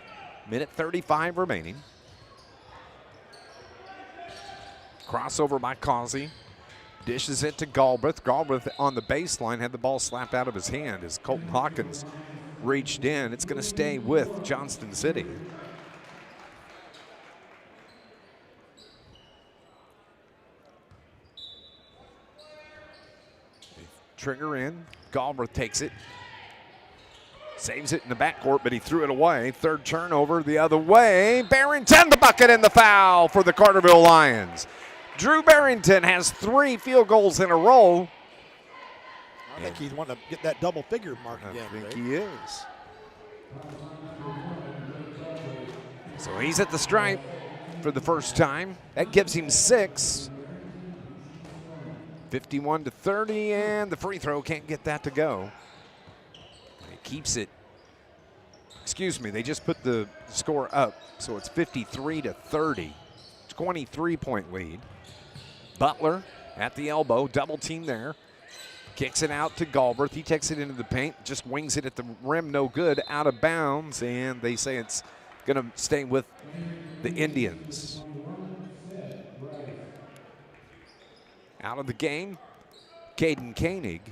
Minute 35 remaining. Crossover by Causey. Dishes it to Galbraith. Galbraith on the baseline had the ball slapped out of his hand as Colton Hawkins reached in. It's going to stay with Johnston City. Trigger in. Galbraith takes it. Saves it in the backcourt, but he threw it away. Third turnover the other way. Barrington, the bucket and the foul for the Carterville Lions. Drew Barrington has 3 field goals in a row. I think he's wanting to get that double figure mark again. I think he is. So he's at the stripe for the first time. That gives him 6. 51-30, and the free throw can't get that to go. It keeps it. Excuse me, they just put the score up, so it's 53-30. 23-point lead. Butler at the elbow, double team there. Kicks it out to Galbraith. He takes it into the paint, just wings it at the rim, no good, out of bounds, and they say it's going to stay with the Indians. Out of the game, Caden Koenig.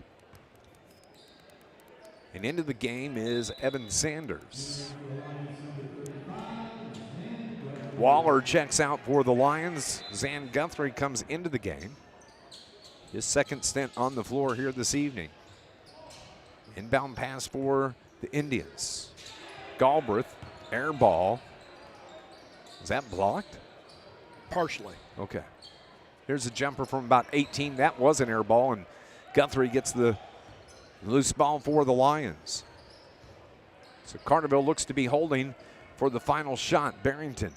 And into the game is Evan Sanders. Waller checks out for the Lions. Zan Guthrie comes into the game. His second stint on the floor here this evening. Inbound pass for the Indians. Galbraith, air ball. Is that blocked? Partially. Okay. Here's a jumper from about 18. That was an air ball, and Guthrie gets the loose ball for the Lions. So Carterville looks to be holding for the final shot. Barrington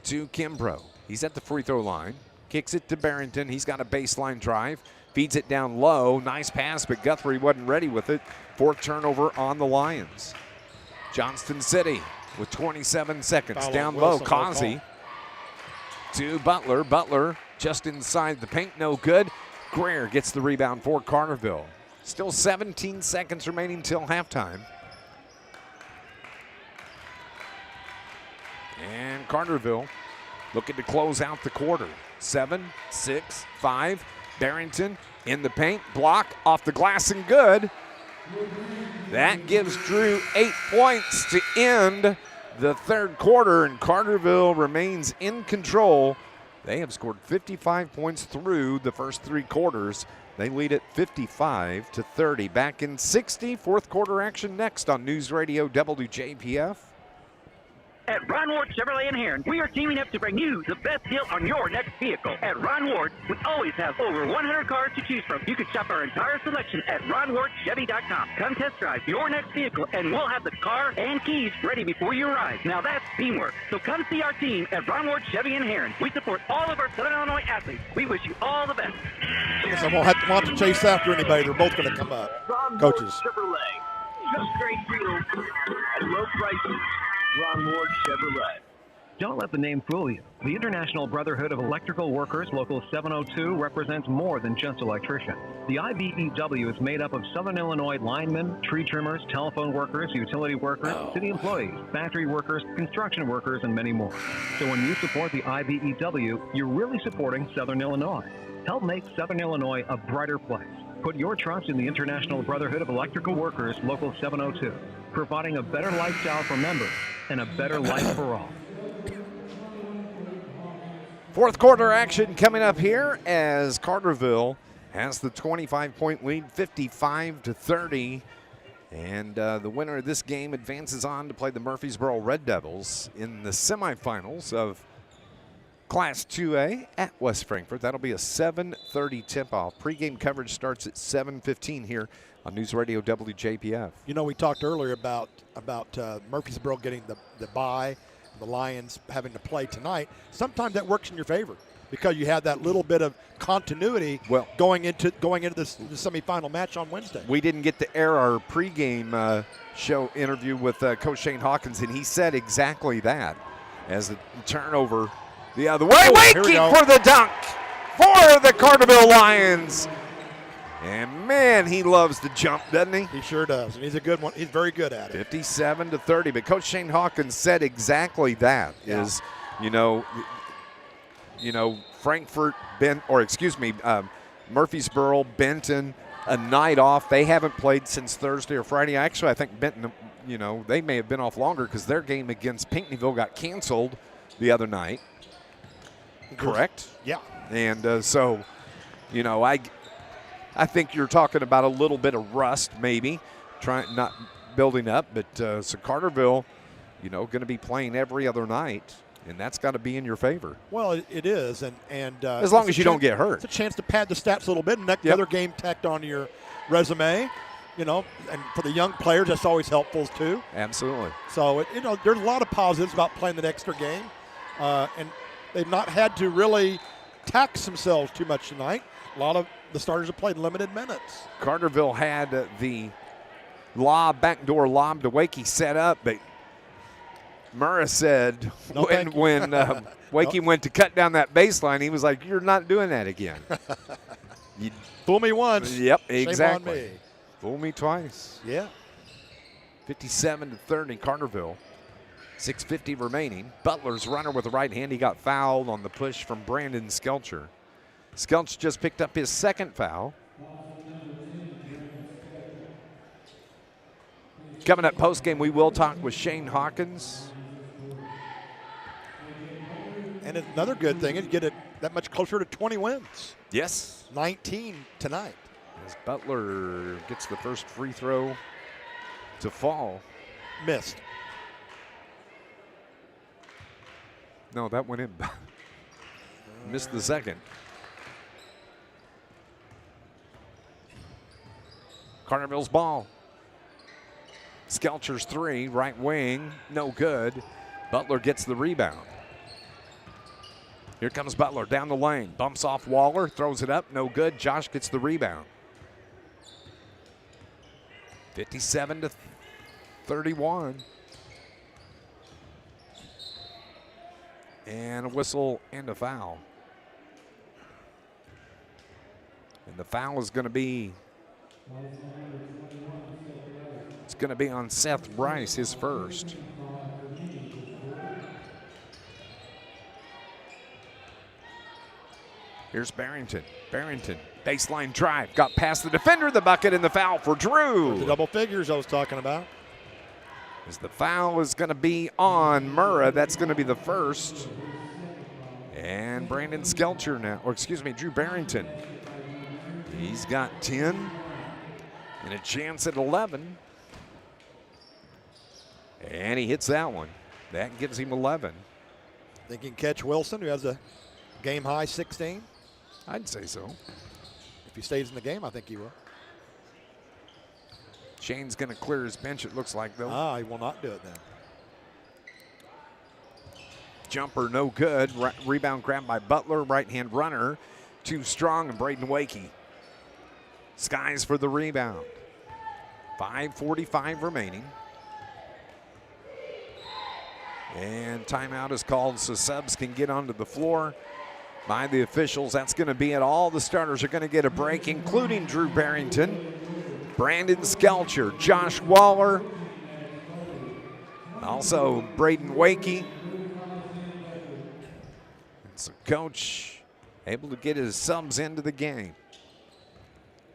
to Kimbrough. He's at the free throw line. Kicks it to Barrington. He's got a baseline drive. Feeds it down low. Nice pass, but Guthrie wasn't ready with it. Fourth turnover on the Lions. Johnston City with 27 seconds. Foul down on low, Wilson, Causey to Butler. Butler just inside the paint, no good. Greer gets the rebound for Carterville. Still 17 seconds remaining till halftime. And Carterville looking to close out the quarter. 7, 6, 5. Barrington in the paint. Block off the glass and good. That gives Drew 8 points to end the third quarter, and Carterville remains in control. They have scored 55 points through the first 3 quarters. They lead at 55-30. Back in 60. Fourth quarter action next on News Radio WJPF. At Ron Ward Chevrolet in Heron, we are teaming up to bring you the best deal on your next vehicle. At Ron Ward, we always have over 100 cars to choose from. You can shop our entire selection at RonWardChevy.com. Come test drive your next vehicle, and we'll have the car and keys ready before you arrive. Now that's teamwork. So come see our team at Ron Ward Chevy in Heron. We support all of our Southern Illinois athletes. We wish you all the best. I won't have to chase after anybody. They're both going to come up. Ron Coaches. Ward Chevrolet. Just great deals at low prices. Ron Ward Chevrolet. Don't let the name fool you. The International Brotherhood of Electrical Workers, Local 702, represents more than just electricians. The IBEW is made up of Southern Illinois linemen, tree trimmers, telephone workers, utility workers, city employees, factory workers, construction workers, and many more. So when you support the IBEW, you're really supporting Southern Illinois. Help make Southern Illinois a brighter place. Put your trust in the International Brotherhood of Electrical Workers, Local 702, providing a better lifestyle for members and a better life for all. Fourth quarter action coming up here as Carterville has the 25-point lead, 55-30. And the winner of this game advances on to play the Murfreesboro Red Devils in the semifinals of Class 2A at West Frankfort. That'll be a 7:30 tip-off. Pre-game coverage starts at 7:15 here on News Radio WJPF. You know, we talked earlier about Murfreesboro getting the bye, the Lions having to play tonight. Sometimes that works in your favor because you have that little bit of continuity going into the semifinal match on Wednesday. We didn't get to air our pregame show interview with Coach Shane Hawkins, and he said exactly that as the turnover the other way. Wakey for the dunk for the Carterville Lions. And, man, he loves to jump, doesn't he? He sure does, and he's a good one. He's very good at it. 57-30, but Coach Shane Hawkins said exactly that. Yeah. Is, Frankfort, Murfreesboro, Benton, a night off. They haven't played since Thursday or Friday. Actually, I think Benton, they may have been off longer because their game against Pinckneyville got canceled the other night. Correct? Yeah. And I think you're talking about a little bit of rust maybe, not building up. But so Carterville, going to be playing every other night, and that's got to be in your favor. Well, it is, and as long as you don't get hurt. It's a chance to pad the stats a little bit, and the other game tacked onto your resume. And for the young players, that's always helpful too. Absolutely. So there's a lot of positives about playing the extra game, and they've not had to really tax themselves too much tonight. A lot of the starters have played limited minutes. Carterville had the backdoor lob to Wakey set up, but Murrah said No, when Wakey No. went to cut down that baseline, he was like, "You're not doing that again." Fool me once. Yep, Shame exactly. on me. Fool me twice. Yeah. 57-30 Carterville. 6:50 remaining. Butler's runner with the right hand. He got fouled on the push from Brandon Skelcher. Skelch just picked up his second foul. Coming up post-game, we will talk with Shane Hawkins. And another good thing is get it that much closer to 20 wins. Yes. 19 tonight. As Butler gets the first free throw to fall. Missed. No, that went in. Missed the second. Carterville's ball. Skelcher's three, right wing, no good. Butler gets the rebound. Here comes Butler down the lane. Bumps off Waller, throws it up, no good. Josh gets the rebound. 57-31. And a whistle and a foul. And the foul is going to be, it's going to be on Seth Rice, his first. Here's Barrington. Barrington, baseline drive, got past the defender, the bucket, and the foul for Drew. The double figures I was talking about. As the foul is going to be on Murrah. That's going to be the first. And Brandon Skelcher now, or excuse me, Drew Barrington. He's got 10 and a chance at 11. And he hits that one. That gives him 11. Think he can catch Wilson, who has a game high 16? I'd say so. If he stays in the game, I think he will. Shane's going to clear his bench, it looks like, though. He will not do it then. Jumper no good. Rebound grabbed by Butler. Right-hand runner. Too strong, and Braden Wakey. Skies for the rebound. 5:45 remaining. And timeout is called so subs can get onto the floor by the officials. That's going to be it. All the starters are going to get a break, including Drew Barrington, Brandon Skelcher, Josh Waller, also Braden Wakey. And so coach able to get his subs into the game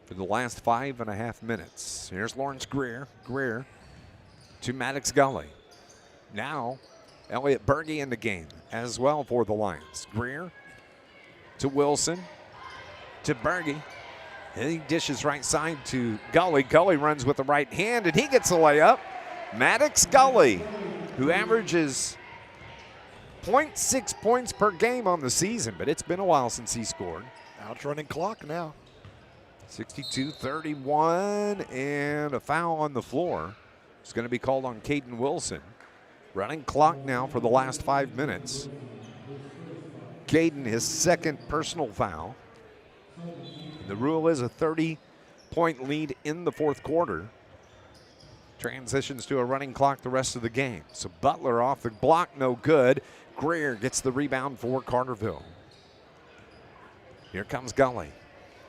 for the last 5.5 minutes. Here's Lawrence Greer. Greer to Maddox Gully. Now Elliott Berge in the game as well for the Lions. Greer to Wilson to Berge. And he dishes right side to Gully. Gully runs with the right hand, and he gets a layup. Maddox Gully, who averages 0.6 points per game on the season, but it's been a while since he scored. Outrunning clock now. 62-31, and a foul on the floor. It's going to be called on Caden Wilson. Running clock now for the last 5 minutes. Caden, his second personal foul. The rule is a 30-point lead in the fourth quarter. Transitions to a running clock the rest of the game. So Butler off the block, no good. Greer gets the rebound for Carterville. Here comes Gully.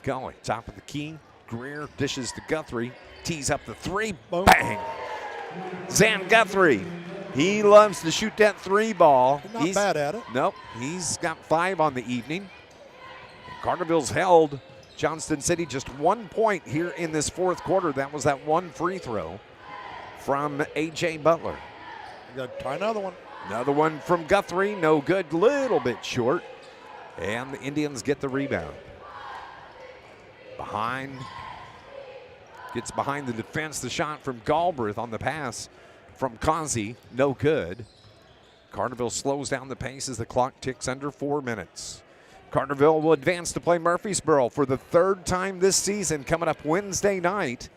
Gully, top of the key. Greer dishes to Guthrie. Tees up the three. Boom. Bang! Zan Guthrie. He loves to shoot that three ball. Not bad at it. Nope. He's got 5 on the evening. Carterville's held Johnston City just 1 point here in this fourth quarter. That was that one free throw from A.J. Butler. You got to try another one. Another one from Guthrie. No good. Little bit short. And the Indians get the rebound. Gets behind the defense. The shot from Galbraith on the pass from Kazi, no good. Carterville slows down the pace as the clock ticks under 4 minutes. Carterville will advance to play Murfreesboro for the third time this season, coming up Wednesday night.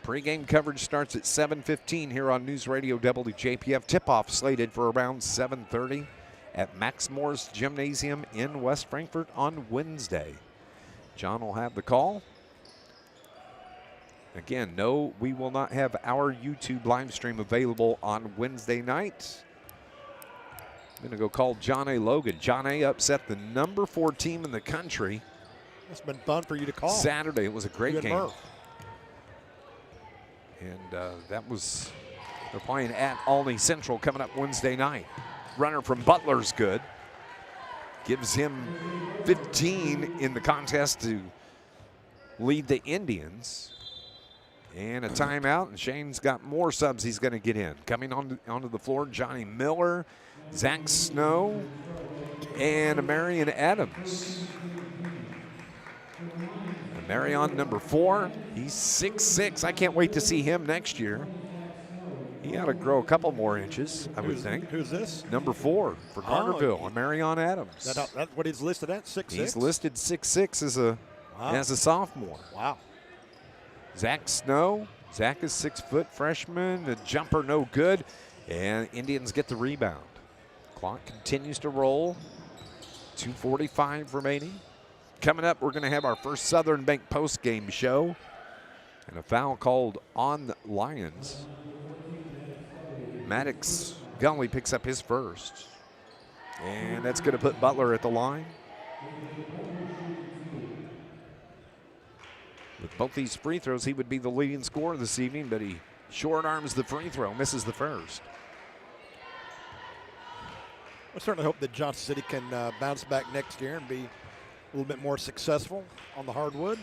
Pre-game coverage starts at 7:15 here on News Radio WJPF. Tip-off slated for around 7:30 at Max Moore's Gymnasium in West Frankfort on Wednesday. John will have the call. Again, no, we will not have our YouTube live stream available on Wednesday night. I'm going to go call John A. Logan. John A. upset the number 4 team in the country. It's been fun for you to call. Saturday, it was a great game. Murph. And they're playing at Albany Central coming up Wednesday night. Runner from Butler's good. Gives him 15 in the contest to lead the Indians. And a timeout, and Shane's got more subs he's going to get in. Coming onto the floor, Johnny Miller, Zach Snow, and Marion Adams. And Marion, number 4, he's 6'6". I can't wait to see him next year. He ought to grow a couple more inches, I would think. Who's this? Number 4 for Carterville, Marion Adams. That's what he's listed at, 6'6"? He's listed 6'6" as a sophomore. Wow. Zach Snow. Zach is 6 foot freshman. The jumper no good. And Indians get the rebound. Clock continues to roll. 2:45 remaining. Coming up, we're going to have our first Southern Bank post-game show. And a foul called on the Lions. Maddox Gully picks up his first. And that's going to put Butler at the line. With both these free throws, he would be the leading scorer this evening, but he short arms the free throw, misses the first. I certainly hope that Johnston City can bounce back next year and be a little bit more successful on the hardwood.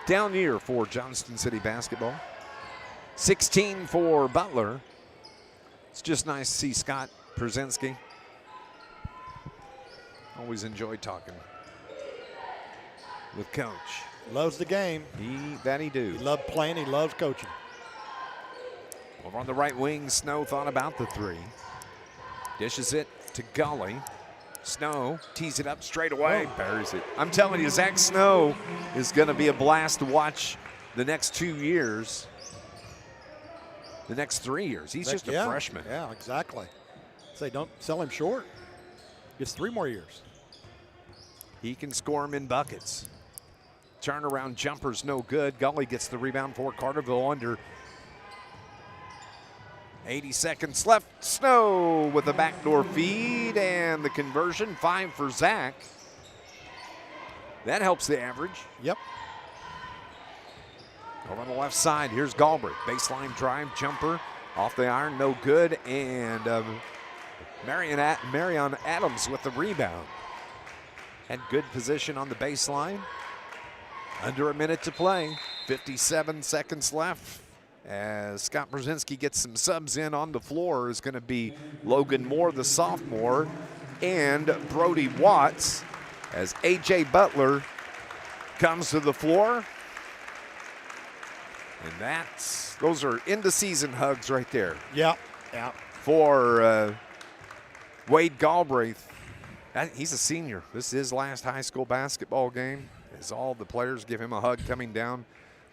Down year for Johnston City basketball. 16 for Butler. It's just nice to see Scott Brzezinski. Always enjoy talking with Coach. Loves the game. He do. He loves playing. He loves coaching. Over on the right wing, Snow thought about the 3. Dishes it to Gully. Snow tees it up straight away, buries it. I'm telling you, Zach Snow is going to be a blast to watch the next 2 years. The next 3 years. He's just a freshman. Yeah, exactly. Say, don't sell him short. Gets 3 more years. He can score him in buckets. Turnaround jumper's no good. Gully gets the rebound for Carterville under 80 seconds left. Snow with a backdoor feed and the conversion. 5 for Zach. That helps the average. Yep. Over on the left side, here's Galbraith. Baseline drive, jumper off the iron, no good. And Marion Adams with the rebound. Had good position on the baseline. Under a minute to play. 57 seconds left. As Scott Brzezinski gets some subs in on the floor is going to be Logan Moore, the sophomore, and Brody Watts as A.J. Butler comes to the floor. And those are end-of-season hugs right there. Yeah. For Wade Galbraith. He's a senior. This is his last high school basketball game. As all the players give him a hug coming down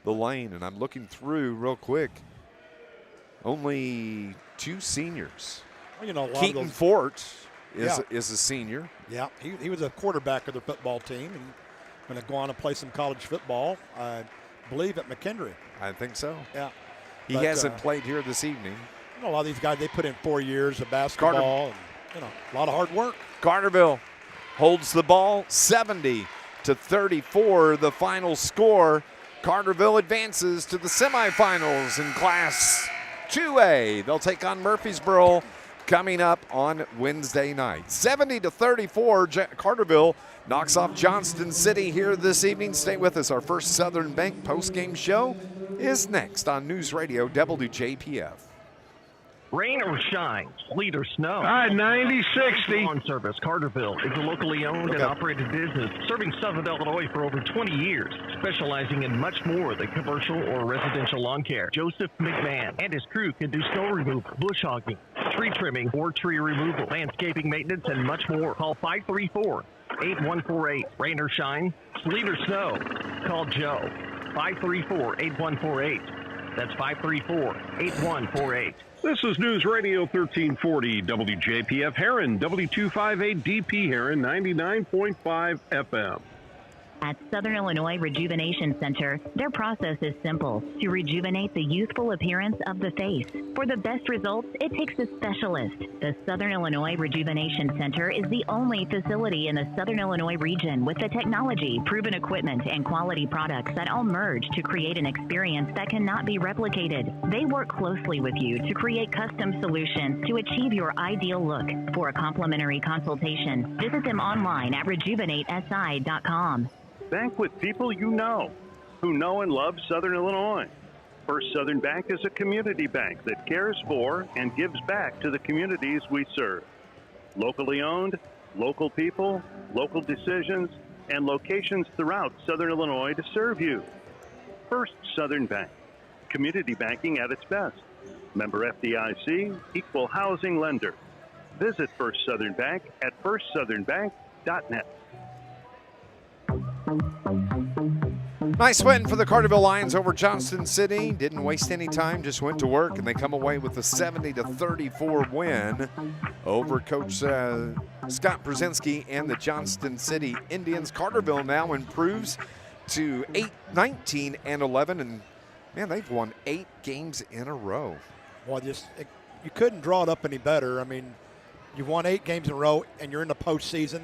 the lane. And I'm looking through real quick. Only 2 seniors. Well, you know, Keaton Fort is a senior. Yeah, he was a quarterback of their football team and going to go on and play some college football, I believe, at McKendree. I think so. Yeah. He hasn't played here this evening. You know, a lot of these guys, they put in 4 years of basketball. And, a lot of hard work. Carterville holds the ball, 70-34, the final score. Carterville advances to the semifinals in Class 2A. They'll take on Murfreesboro coming up on Wednesday night. 70-34, Carterville knocks off Johnston City here this evening. Stay with us. Our first Southern Bank postgame show is next on News Radio WJPF. Rain or shine, sleet or snow. All right, 90-60. Lawn Service Carterville is a locally owned and operated business serving Southern Illinois for over 20 years, specializing in much more than commercial or residential lawn care. Joseph McMahon and his crew can do snow removal, bush hogging, tree trimming, or tree removal, landscaping maintenance, and much more. Call 534-8148. Rain or shine, sleet or snow. Call Joe. 534-8148. That's 534-8148. This is News Radio 1340 WJPF Heron, W258DP Heron, 99.5 FM. At Southern Illinois Rejuvenation Center, their process is simple: to rejuvenate the youthful appearance of the face. For the best results, it takes a specialist. The Southern Illinois Rejuvenation Center is the only facility in the Southern Illinois region with the technology, proven equipment, and quality products that all merge to create an experience that cannot be replicated. They work closely with you to create custom solutions to achieve your ideal look. For a complimentary consultation, visit them online at rejuvenatesi.com. Bank with people you know, who know and love Southern Illinois. First Southern Bank is a community bank that cares for and gives back to the communities we serve. Locally owned, local people, local decisions, and locations throughout Southern Illinois to serve you. First Southern Bank, community banking at its best. Member FDIC, equal housing lender. Visit First Southern Bank at firstsouthernbank.net. Nice win for the Carterville Lions over Johnston City. Didn't waste any time, just went to work, and they come away with a 70-34 win over Coach Scott Brzezinski and the Johnston City Indians. Carterville now improves to 19-11, and man, they've won 8 games in a row. Well, you couldn't draw it up any better. I mean, you've won 8 games in a row, and you're in the postseason.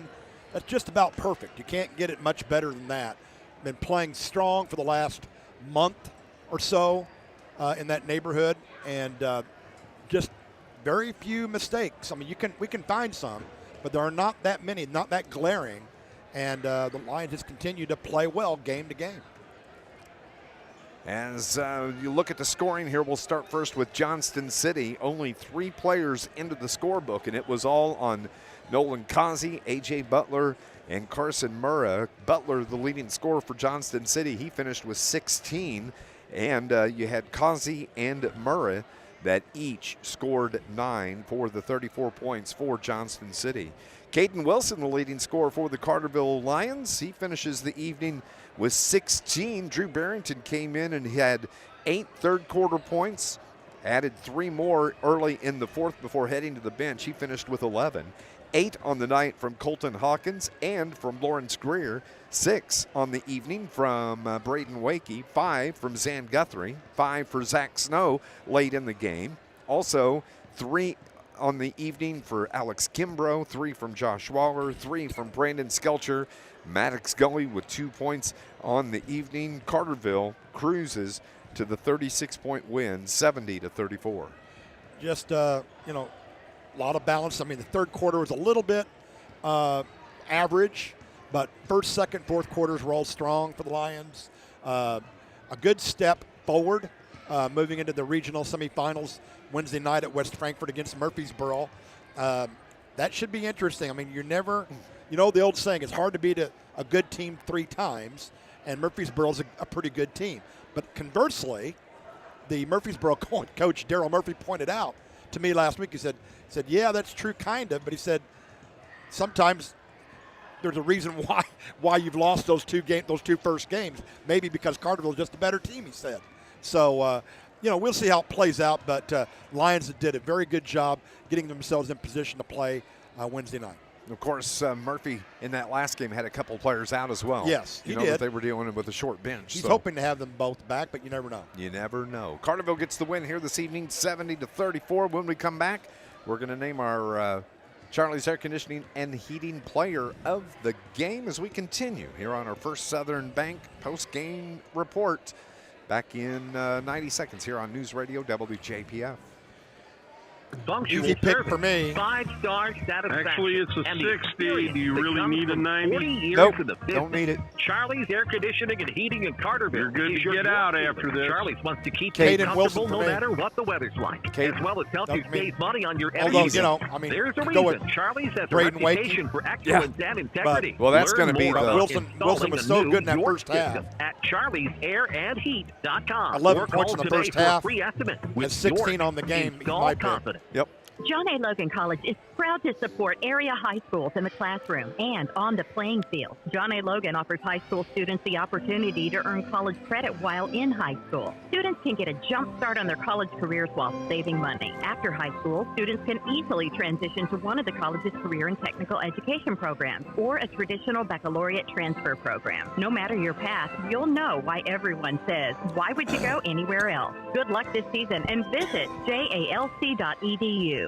That's just about perfect. You can't get it much better than that. Been playing strong for the last month or so in that neighborhood, and just very few mistakes. I mean, we can find some, but there are not that many, not that glaring, and the Lions just continue to play well game to game. As you look at the scoring here, we'll start first with Johnston City. Only 3 players into the scorebook, and it was all on Nolan Kazi, A.J. Butler, and Carson Murrah. Butler, the leading scorer for Johnston City, he finished with 16. And you had Kazi and Murrah that each scored 9 for the 34 points for Johnston City. Caden Wilson, the leading scorer for the Carterville Lions, he finishes the evening with 16. Drew Barrington came in and had 8 third-quarter points, added 3 more early in the fourth before heading to the bench. He finished with 11. 8 on the night from Colton Hawkins and from Lawrence Greer. 6 on the evening from Braden Wakey. 5 from Zan Guthrie. 5 for Zach Snow late in the game. Also 3 on the evening for Alex Kimbrough. 3 from Josh Waller. 3 from Brandon Skelcher. Maddox Gully with 2 points on the evening. Carterville cruises to the 36-point win, 70-34. Just, a lot of balance. I mean, the third quarter was a little bit average, but first, second, fourth quarters were all strong for the Lions. A good step forward moving into the regional semifinals Wednesday night at West Frankfort against Murfreesboro. That should be interesting. I mean, you're never, the old saying, it's hard to beat a good team 3 times, and Murfreesboro's a pretty good team. But conversely, the Murfreesboro coach, Daryl Murphy, pointed out to me last week, he said, yeah, that's true, kind of, but he said sometimes there's a reason why you've lost those two first games, maybe because Carterville's just a better team, he said. So, we'll see how it plays out, but Lions did a very good job getting themselves in position to play Wednesday night. Of course, Murphy in that last game had a couple players out as well. Yes, he did. That they were dealing with a short bench. He's hoping to have them both back, but you never know. You never know. Carterville gets the win here this evening, 70-34. When we come back, we're going to name our Charlie's Air Conditioning and Heating Player of the Game as we continue here on our First Southern Bank post-game report. Back in 90 seconds here on News Radio WJPF. Easy pick for me. 5-star satisfaction. Actually, it's a 60. Do you really need a 90? Nope, don't need it. Charlie's Air Conditioning and Heating in Carterville. You're good to get out after this. Charlie's wants to keep Caden you comfortable Wilson no matter what the weather's like, as well as help you save money on your energy. Although, there's a reason Charlie's has a Braden reputation for excellence and integrity. Well, that's going to be the Wilson was so good in that first half. At charliesairandheat.com. 11 points in the first half. Free estimate with 16 on the game. Install confident. Yep. John A. Logan College is proud to support area high schools in the classroom and on the playing field. John A. Logan offers high school students the opportunity to earn college credit while in high school. Students can get a jump start on their college careers while saving money. After high school, students can easily transition to one of the college's career and technical education programs or a traditional baccalaureate transfer program. No matter your path, you'll know why everyone says, why would you go anywhere else? Good luck this season and visit jalc.edu.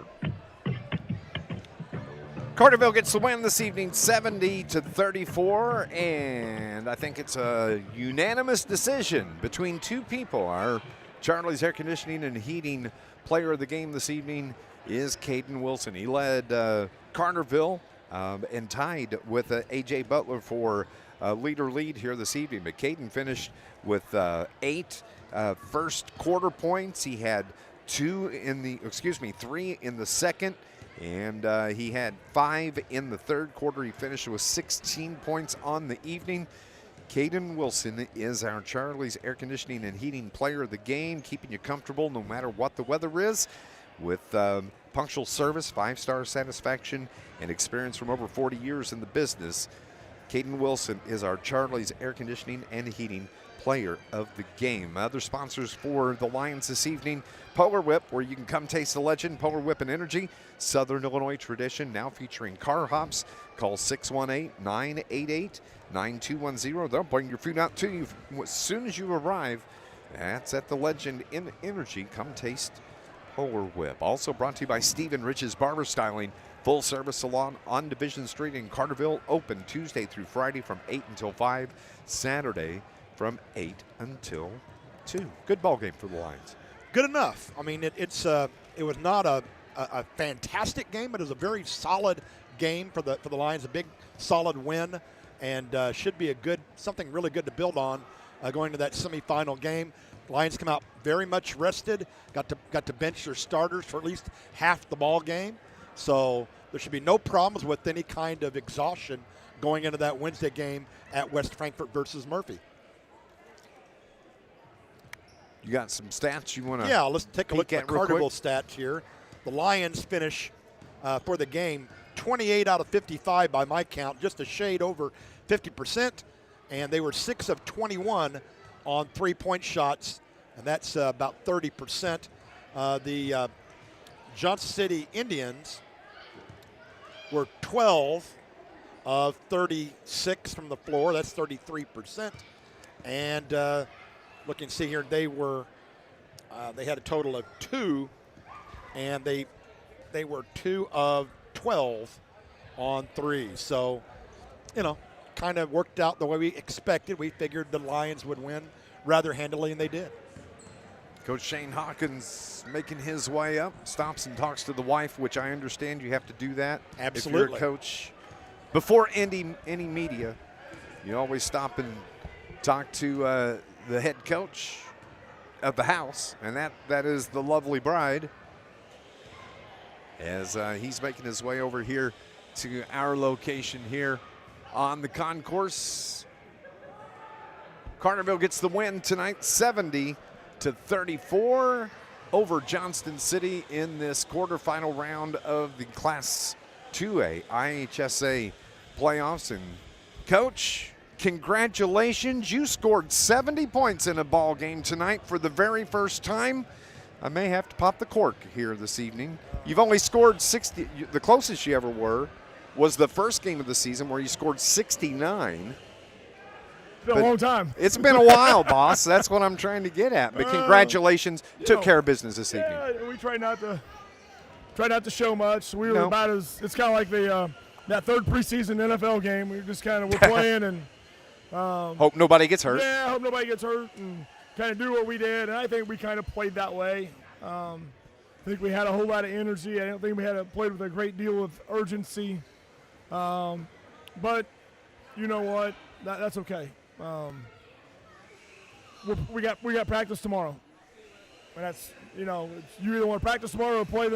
Carterville gets the win this evening, 70-34, and I think it's a unanimous decision between two people. Our Charlie's Air Conditioning and Heating player of the game this evening is Caden Wilson. He led Carterville and tied with A.J. Butler for lead here this evening. But Caden finished with 8 first quarter points. He had 3 in the second. And he had 5 in the third quarter. He finished with 16 points on the evening. Caden Wilson is our Charlie's Air Conditioning and Heating player of the game, keeping you comfortable no matter what the weather is, with punctual service, 5-star satisfaction, and experience from over 40 years in the business. Caden Wilson is our Charlie's Air Conditioning and Heating player of the game. Other sponsors for the Lions this evening: Polar Whip, where you can come taste the legend, Polar Whip and Energy. Southern Illinois tradition, now featuring car hops. Call 618-988-9210. They'll bring your food out to you as soon as you arrive. That's at the Legend in Energy. Come taste Polar Whip. Also brought to you by Stephen Rich's Barber Styling, full service salon on Division Street in Carterville, open Tuesday through Friday from 8 until 5, Saturday from 8 until 2. Good ball game for the Lions. Good enough. I mean, it was not a fantastic game, but it was a very solid game for the Lions. A big, solid win, and should be something really good to build on going to that semifinal game. Lions come out very much rested. Got to bench their starters for at least half the ball game, so there should be no problems with any kind of exhaustion going into that Wednesday game at West Frankfort versus Murphy. You got some stats you want to? Yeah, let's take a look at Carterville stats here. The Lions finish for the game 28 out of 55 by my count, just a shade over 50%, and they were 6 of 21 on three-point shots, and that's about 30%. The Johnston City Indians were 12 of 36 from the floor. That's 33%. And looking to see here, they had a total of 2, and they were 2 of 12 on 3. So, kind of worked out the way we expected. We figured the Lions would win rather handily, and they did. Coach Shane Hawkins making his way up, stops and talks to the wife, which I understand you have to do that. Absolutely. If you're a coach. Before any media, you always stop and talk to the head coach of the house, and that is the lovely bride, as he's making his way over here to our location here on the concourse. Carterville gets the win tonight, 70-34 over Johnston City in this quarterfinal round of the Class 2A IHSA playoffs. And Coach, congratulations, you scored 70 points in a ball game tonight for the very first time. I may have to pop the cork here this evening. You've only scored 60. The closest you ever were was the first game of the season where you scored 69. It's been a long time. It's been a while, boss. That's what I'm trying to get at. But congratulations. Took care of business this evening. Yeah, we try not to show much. We were about as, it's kind of like that third preseason NFL game. We just we're playing and hope nobody gets hurt. Yeah, hope nobody gets hurt and kind of do what we did. And I think we kind of played that way. I think we had a whole lot of energy. I don't think we had played with a great deal of urgency. But you know what? That's okay. We got practice tomorrow, and that's you either want to practice tomorrow or play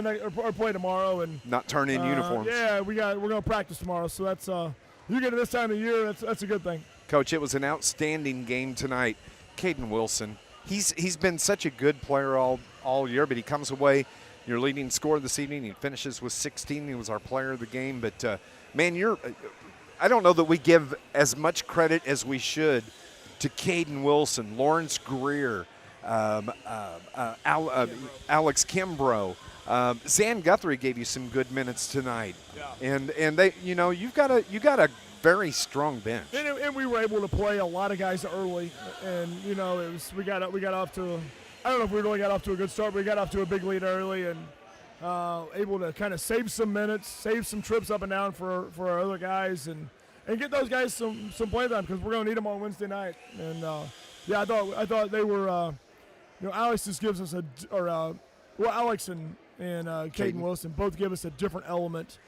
play tomorrow and not turn in uniforms. Yeah, we're gonna practice tomorrow, so that's you get to this time of year, that's a good thing. Coach, it was an outstanding game tonight. Caden Wilson, he's been such a good player all year, but he comes away, your leading scorer this evening. He finishes with 16. He was our player of the game. But, man, I don't know that we give as much credit as we should to Caden Wilson, Lawrence Greer, Alex Kimbrough. Zan Guthrie gave you some good minutes tonight. Yeah. And they, you've got a very strong bench. And we were able to play a lot of guys early. And, we got off to I don't know if we really got off to a good start, but we got off to a big lead early and able to kind of save some minutes, save some trips up and down for our other guys and get those guys some play time because we're going to need them on Wednesday night. And, I thought they were, Alex just gives us Alex and Caden Wilson both give us a different element,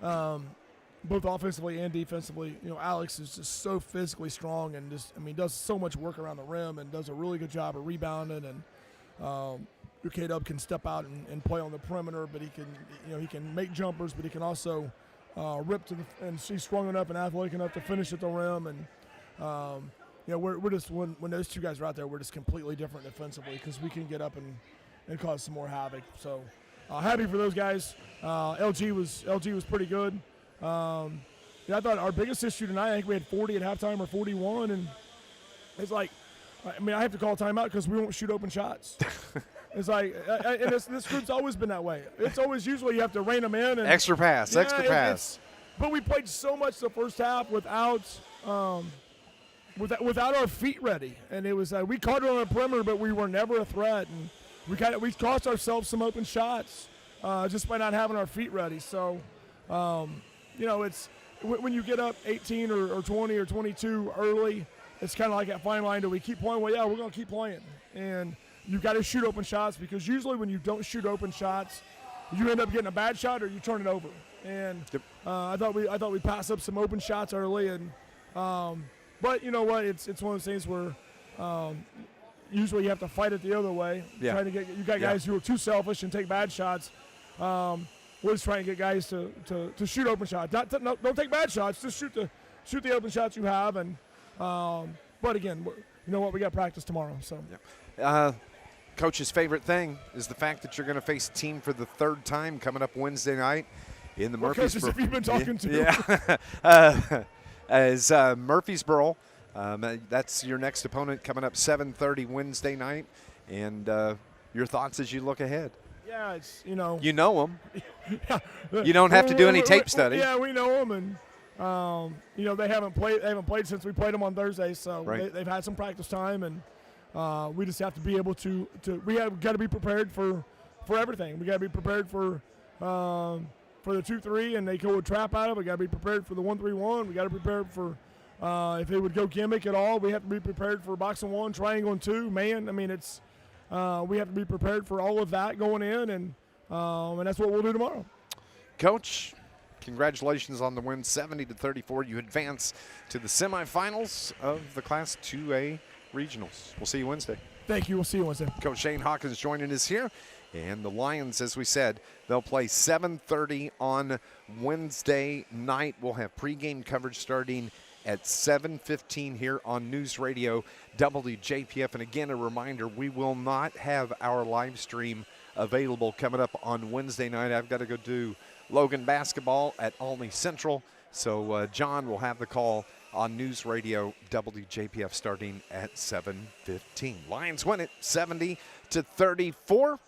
both offensively and defensively. Alex is just so physically strong and does so much work around the rim and does a really good job of rebounding. And K-Dub can step out and play on the perimeter, but he can make jumpers, but he can also rip and she's strong enough and athletic enough to finish at the rim. And we're just when those two guys are out there, we're just completely different defensively because we can get up and cause some more havoc. So happy for those guys. LG was pretty good. I thought our biggest issue tonight, I think we had 40 at halftime or 41, and it's like, I have to call timeout because we won't shoot open shots. It's like, and this group's always been that way. It's always usually you have to rein them in. And, extra pass. But we played so much the first half without our feet ready, and it was we caught it on the perimeter, but we were never a threat, and we cost ourselves some open shots just by not having our feet ready. So, it's when you get up 18 or 20 or 22 early, it's kind of like that fine line. Do we keep playing? Well, yeah, we're going to keep playing, and you've got to shoot open shots because usually when you don't shoot open shots, you end up getting a bad shot or you turn it over. And I thought we passed up some open shots early, and but you know what? It's one of those things where usually you have to fight it the other way. Yeah. You got guys who are too selfish and take bad shots. We're just trying to get guys to shoot open shots. Don't take bad shots. Just shoot the open shots you have. And but again, you know what? We got practice tomorrow. So. Yeah. Coach's favorite thing is the fact that you're going to face a team for the third time coming up Wednesday night in the Murfreesboro. Coaches have you been talking to? Yeah. As Murfreesboro. That's your next opponent coming up 7:30 Wednesday night. And your thoughts as you look ahead? Yeah, it's You know them. Yeah. You don't have to do any tape study. Yeah, we know them, and they haven't played since we played them on Thursday, so right. they've had some practice time, and we just have to be able to we have got to be prepared for everything. We got to be prepared for the 2-3, and they go with trap out of it. We got to be prepared for the 1-3-1. We got to be prepared for if they would go gimmick at all. We have to be prepared for box and 1, triangle and 2, man. It's we have to be prepared for all of that going in, and that's what we'll do tomorrow. Coach, congratulations on the win, 70-34. You advance to the semifinals of the Class 2A regionals. We'll see you Wednesday. Thank you. We'll see you Wednesday. Coach Shane Hawkins joining us here. And the Lions, as we said, they'll play 7:30 on Wednesday night. We'll have pregame coverage starting at 7:15 here on News Radio WJPF. And again, a reminder, we will not have our live stream available coming up on Wednesday night. I've got to go do Logan basketball at Olney Central. So John will have the call on News Radio WJPF starting at 7:15. Lions win it 70-34.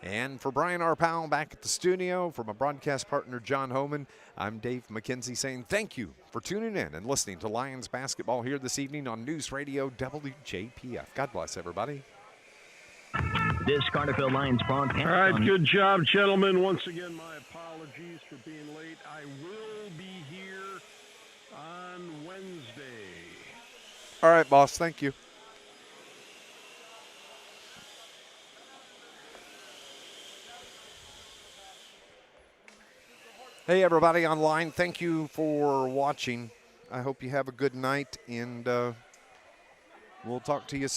And for Brian R. Powell back at the studio, for my broadcast partner John Homan, I'm Dave McKenzie saying thank you for tuning in and listening to Lions basketball here this evening on News Radio WJPF. God bless everybody. This Carterville Lions broadcast. All right, good job, gentlemen. Once again, my apologies for being late. I will be here on Wednesday. All right, boss. Thank you. Hey, everybody online. Thank you for watching. I hope you have a good night, and we'll talk to you soon.